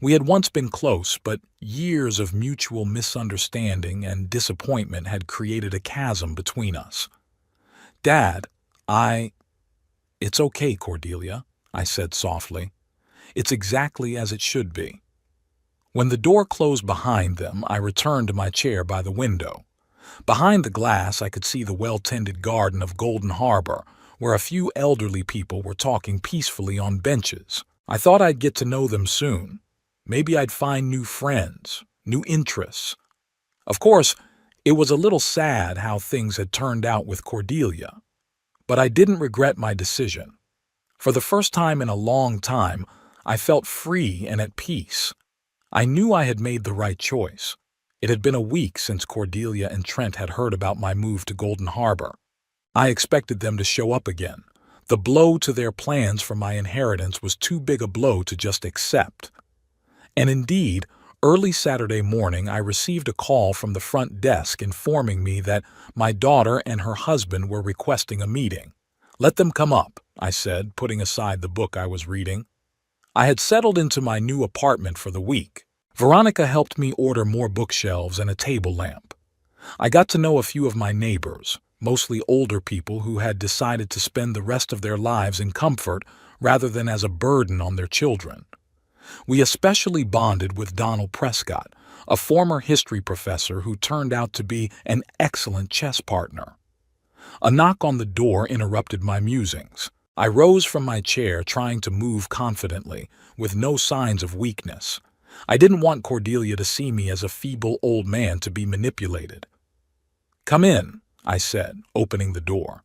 We had once been close, but years of mutual misunderstanding and disappointment had created a chasm between us. Dad, It's okay, Cordelia, I said softly. It's exactly as it should be. When the door closed behind them, I returned to my chair by the window. Behind the glass, I could see the well-tended garden of Golden Harbor, where a few elderly people were talking peacefully on benches. I thought I'd get to know them soon. Maybe I'd find new friends, new interests. Of course, it was a little sad how things had turned out with Cordelia. But I didn't regret my decision. For the first time in a long time, I felt free and at peace. I knew I had made the right choice. It had been a week since Cordelia and Trent had heard about my move to Golden Harbor. I expected them to show up again. The blow to their plans for my inheritance was too big a blow to just accept. And indeed, early Saturday morning, I received a call from the front desk informing me that my daughter and her husband were requesting a meeting. Let them come up, I said, putting aside the book I was reading. I had settled into my new apartment for the week. Veronica helped me order more bookshelves and a table lamp. I got to know a few of my neighbors, mostly older people who had decided to spend the rest of their lives in comfort rather than as a burden on their children. We especially bonded with Donald Prescott, a former history professor who turned out to be an excellent chess partner. A knock on the door interrupted my musings. I rose from my chair, trying to move confidently, with no signs of weakness. I didn't want Cordelia to see me as a feeble old man to be manipulated. "Come in," I said, opening the door.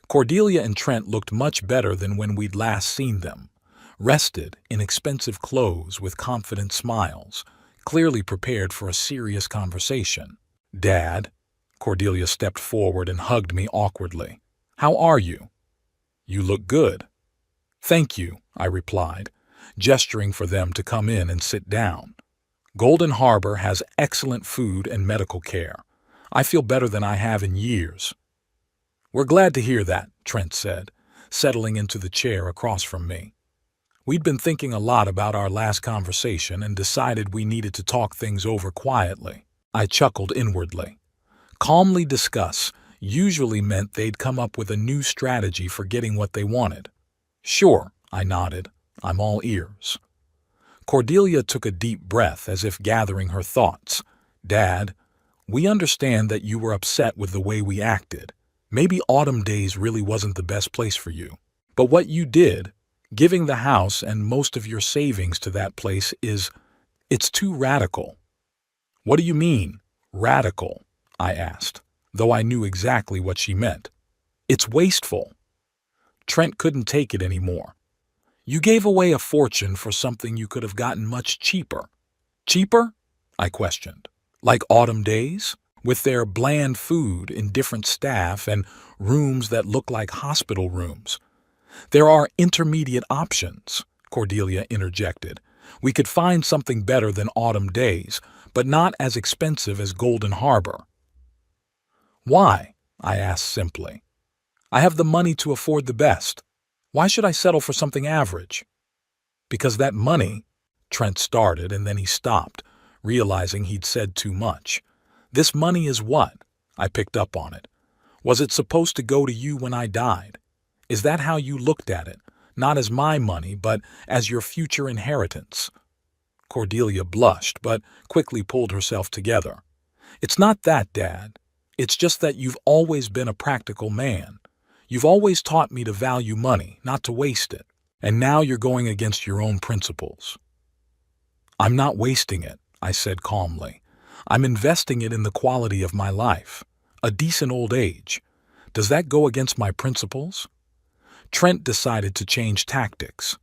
Cordelia and Trent looked much better than when we'd last seen them, rested in expensive clothes with confident smiles, clearly prepared for a serious conversation. "Dad," Cordelia stepped forward and hugged me awkwardly. "How are you?" "You look good." "Thank you," I replied, gesturing for them to come in and sit down. "Golden Harbor has excellent food and medical care. I feel better than I have in years." "We're glad to hear that," Trent said, settling into the chair across from me. We'd been thinking a lot about our last conversation and decided we needed to talk things over quietly. I chuckled inwardly. Calmly discuss usually meant they'd come up with a new strategy for getting what they wanted. "Sure," I nodded. "I'm all ears." Cordelia took a deep breath as if gathering her thoughts. "Dad, we understand that you were upset with the way we acted. Maybe Autumn Days really wasn't the best place for you. But what you did, giving the house and most of your savings to that place it's too radical." "What do you mean, radical?" I asked, though I knew exactly what she meant. "It's wasteful." Trent couldn't take it anymore. "You gave away a fortune for something you could have gotten much cheaper." "Cheaper?" I questioned. "Like Autumn Days? With their bland food, indifferent staff, and rooms that look like hospital rooms." "There are intermediate options," Cordelia interjected. "We could find something better than Autumn Days, but not as expensive as Golden Harbor." "Why?" I asked simply. "I have the money to afford the best. Why should I settle for something average?" "Because that money—" Trent started and then he stopped, realizing he'd said too much. "This money is what?" I picked up on it. "Was it supposed to go to you when I died? Is that how you looked at it? Not as my money, but as your future inheritance?" Cordelia blushed, but quickly pulled herself together. "It's not that, Dad. It's just that you've always been a practical man. You've always taught me to value money, not to waste it. And now you're going against your own principles." "I'm not wasting it," I said calmly. "I'm investing it in the quality of my life. A decent old age. Does that go against my principles?" Trent decided to change tactics.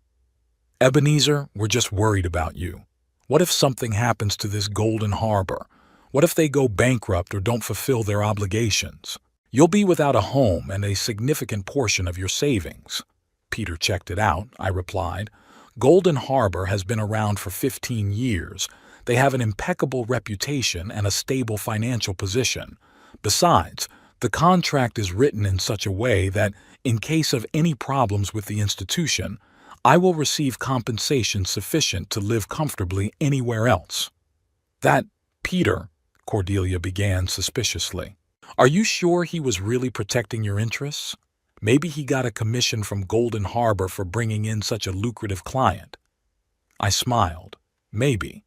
"Ebenezer, we're just worried about you. What if something happens to this Golden Harbor? What if they go bankrupt or don't fulfill their obligations? You'll be without a home and a significant portion of your savings." "Peter checked it out," I replied. "Golden Harbor has been around for 15 years. They have an impeccable reputation and a stable financial position. Besides, the contract is written in such a way that, in case of any problems with the institution, I will receive compensation sufficient to live comfortably anywhere else." "That, Peter," Cordelia began suspiciously. "Are you sure he was really protecting your interests? Maybe he got a commission from Golden Harbor for bringing in such a lucrative client." I smiled. "Maybe.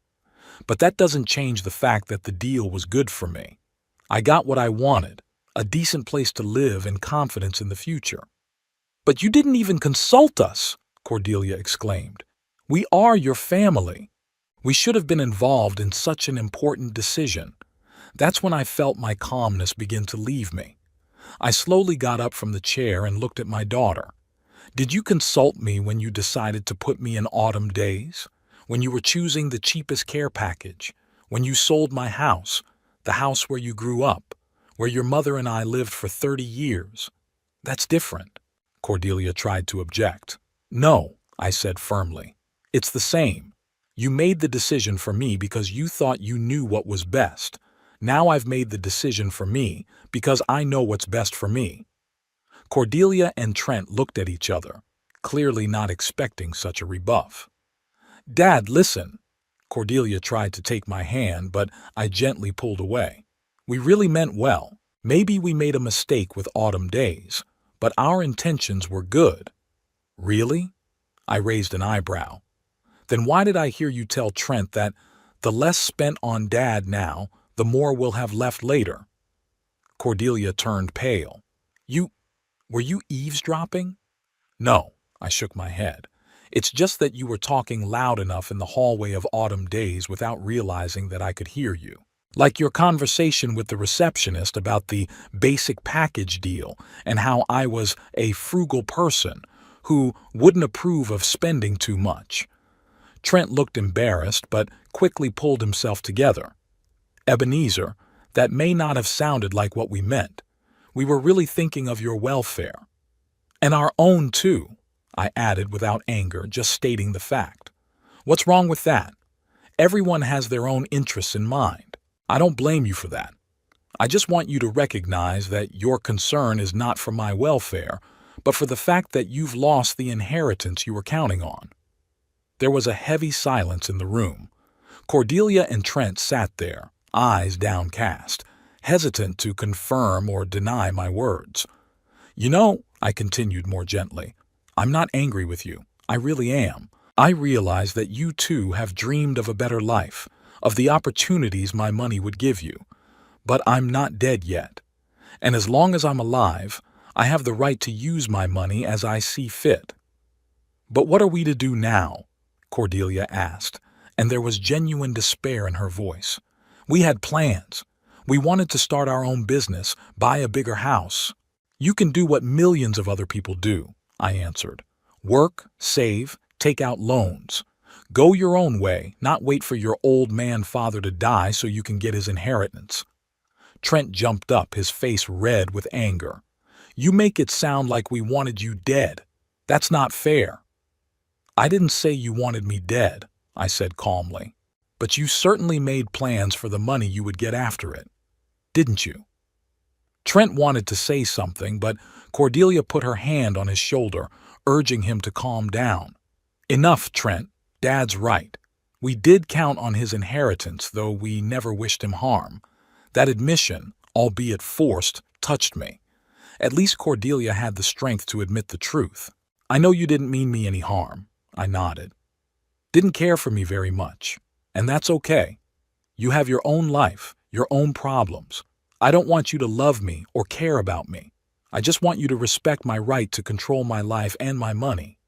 But that doesn't change the fact that the deal was good for me. I got what I wanted, a decent place to live and confidence in the future." "But you didn't even consult us!" Cordelia exclaimed. "We are your family. We should have been involved in such an important decision." That's when I felt my calmness begin to leave me. I slowly got up from the chair and looked at my daughter. "Did you consult me when you decided to put me in Autumn Days? When you were choosing the cheapest care package? When you sold my house, the house where you grew up, where your mother and I lived for 30 years? That's different." Cordelia tried to object. "No," I said firmly. "It's the same. You made the decision for me because you thought you knew what was best. Now I've made the decision for me because I know what's best for me." Cordelia and Trent looked at each other, clearly not expecting such a rebuff. "Dad, listen." Cordelia tried to take my hand, but I gently pulled away. "We really meant well. Maybe we made a mistake with Autumn Days, but our intentions were good." "Really?" I raised an eyebrow. "Then why did I hear you tell Trent that the less spent on Dad now, the more we'll have left later?" Cordelia turned pale. Were you eavesdropping?" "No," I shook my head. It's just that you were talking loud enough in the hallway of autumn days without realizing that I could hear you. Like your conversation with the receptionist about the basic package deal and how I was a frugal person who wouldn't approve of spending too much. Trent looked embarrassed but quickly pulled himself together. Ebenezer, that may not have sounded like what we meant. We were really thinking of your welfare. And our own too, I added without anger, just stating the fact. What's wrong with that? Everyone has their own interests in mind. I don't blame you for that. I just want you to recognize that your concern is not for my welfare, but for the fact that you've lost the inheritance you were counting on. There was a heavy silence in the room. Cordelia and Trent sat there, eyes downcast, hesitant to confirm or deny my words. You know, I continued more gently, I'm not angry with you. I really am. I realize that you too have dreamed of a better life, of the opportunities my money would give you. But I'm not dead yet. And as long as I'm alive, I have the right to use my money as I see fit. But what are we to do now? Cordelia asked, and there was genuine despair in her voice. We had plans. We wanted to start our own business, buy a bigger house. You can do what millions of other people do, I answered. Work, save, take out loans. Go your own way, not wait for your old man father to die so you can get his inheritance. Trent jumped up, his face red with anger. You make it sound like we wanted you dead. That's not fair. I didn't say you wanted me dead, I said calmly. But you certainly made plans for the money you would get after it. Didn't you? Trent wanted to say something, but Cordelia put her hand on his shoulder, urging him to calm down. Enough, Trent. Dad's right. We did count on his inheritance, though we never wished him harm. That admission, albeit forced, touched me. At least Cordelia had the strength to admit the truth. I know you didn't mean me any harm. I nodded. Didn't care for me very much. And that's okay. You have your own life, your own problems. I don't want you to love me or care about me. I just want you to respect my right to control my life and my money.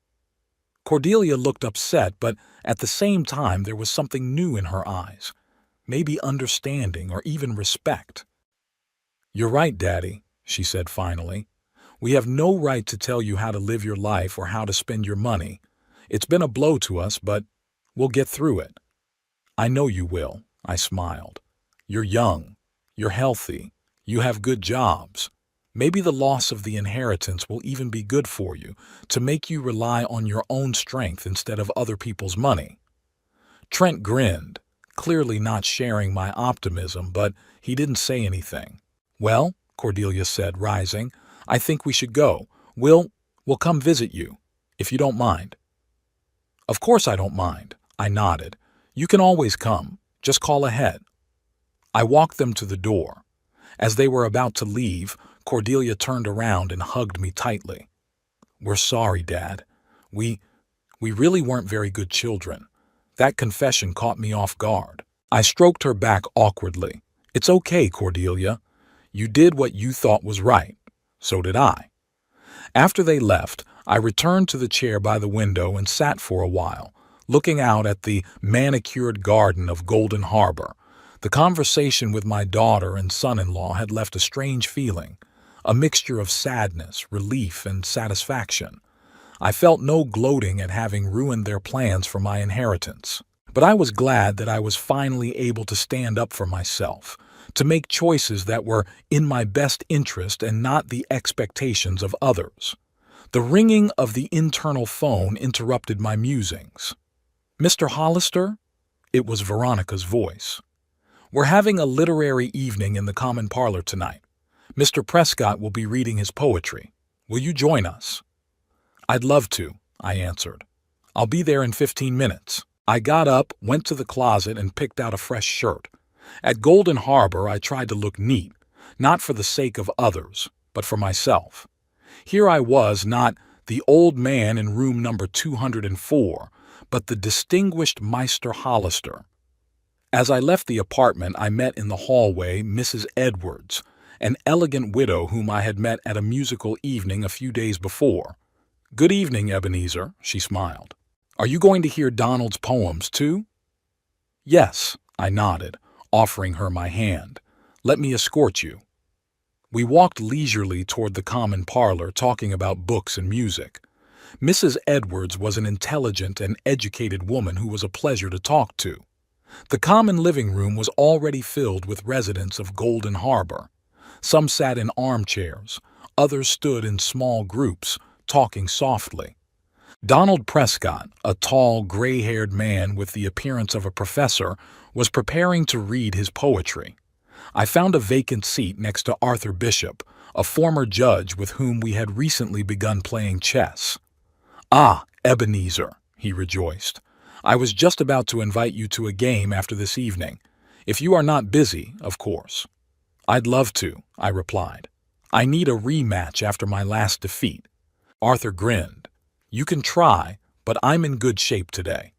Cordelia looked upset, but at the same time there was something new in her eyes. Maybe understanding or even respect. You're right, Daddy, she said finally. We have no right to tell you how to live your life or how to spend your money. It's been a blow to us, but we'll get through it. I know you will, I smiled. You're young. You're healthy. You have good jobs. Maybe the loss of the inheritance will even be good for you, to make you rely on your own strength instead of other people's money. Trent grinned, clearly not sharing my optimism, but he didn't say anything. Well, Cordelia said, rising, I think we should go. We'll come visit you, if you don't mind. Of course I don't mind, I nodded. You can always come. Just call ahead. I walked them to the door. As they were about to leave, Cordelia turned around and hugged me tightly. We're sorry, Dad. We really weren't very good children. That confession caught me off guard. I stroked her back awkwardly. It's okay, Cordelia. You did what you thought was right. So did I. After they left, I returned to the chair by the window and sat for a while, looking out at the manicured garden of Golden Harbor. The conversation with my daughter and son-in-law had left a strange feeling, a mixture of sadness, relief, and satisfaction. I felt no gloating at having ruined their plans for my inheritance. But I was glad that I was finally able to stand up for myself, to make choices that were in my best interest and not the expectations of others. The ringing of the internal phone interrupted my musings. Mr. Hollister? It was Veronica's voice. We're having a literary evening in the common parlor tonight. Mr. Prescott will be reading his poetry. Will you join us? I'd love to, I answered. I'll be there in 15 minutes. I got up, went to the closet, and picked out a fresh shirt. At Golden Harbor, I tried to look neat, not for the sake of others, but for myself. Here I was, not the old man in room number 204, but the distinguished Meister Hollister. As I left the apartment, I met in the hallway Mrs. Edwards, an elegant widow whom I had met at a musical evening a few days before. Good evening, Ebenezer, she smiled. Are you going to hear Donald's poems, too? Yes, I nodded, offering her my hand. Let me escort you. We walked leisurely toward the common parlor, talking about books and music. Mrs. Edwards was an intelligent and educated woman who was a pleasure to talk to. The common living room was already filled with residents of Golden Harbor. Some sat in armchairs, others stood in small groups, talking softly. Donald Prescott, a tall, gray-haired man with the appearance of a professor, was preparing to read his poetry. I found a vacant seat next to Arthur Bishop, a former judge with whom we had recently begun playing chess. "Ah, Ebenezer," he rejoiced. "I was just about to invite you to a game after this evening. If you are not busy, of course." "I'd love to," I replied. "I need a rematch after my last defeat." Arthur grinned. "You can try, but I'm in good shape today."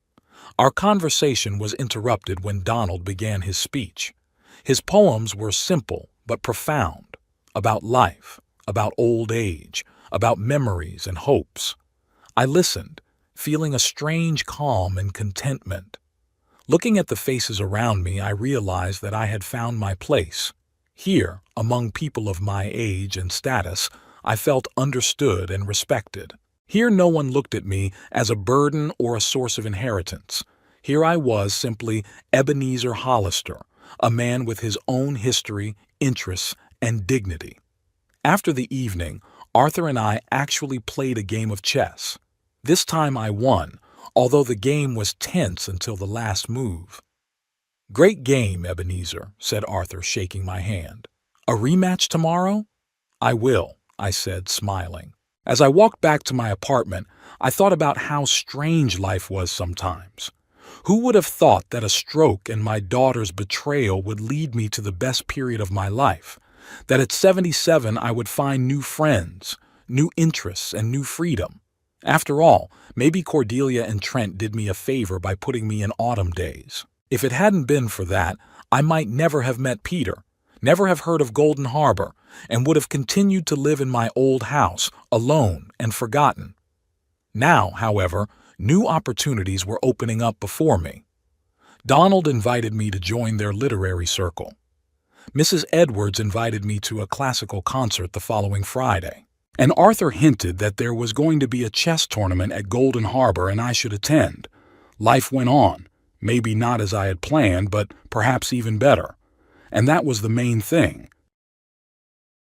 Our conversation was interrupted when Donald began his speech. His poems were simple but profound, about life, about old age, about memories and hopes. I listened, feeling a strange calm and contentment. Looking at the faces around me, I realized that I had found my place. Here, among people of my age and status, I felt understood and respected. Here no one looked at me as a burden or a source of inheritance. Here I was simply Ebenezer Hollister, a man with his own history, interests, and dignity. After the evening, Arthur and I actually played a game of chess. This time I won, although the game was tense until the last move. "Great game, Ebenezer," said Arthur, shaking my hand. "A rematch tomorrow?" "I will," I said, smiling. As I walked back to my apartment, I thought about how strange life was sometimes. Who would have thought that a stroke and my daughter's betrayal would lead me to the best period of my life? That at 77 I would find new friends, new interests, and new freedom? After all, maybe Cordelia and Trent did me a favor by putting me in autumn days. If it hadn't been for that, I might never have met Peter, never have heard of Golden Harbor, and would have continued to live in my old house, alone and forgotten. Now, however, new opportunities were opening up before me. Donald invited me to join their literary circle. Mrs. Edwards invited me to a classical concert the following Friday. And Arthur hinted that there was going to be a chess tournament at Golden Harbor and I should attend. Life went on, maybe not as I had planned, but perhaps even better. And that was the main thing.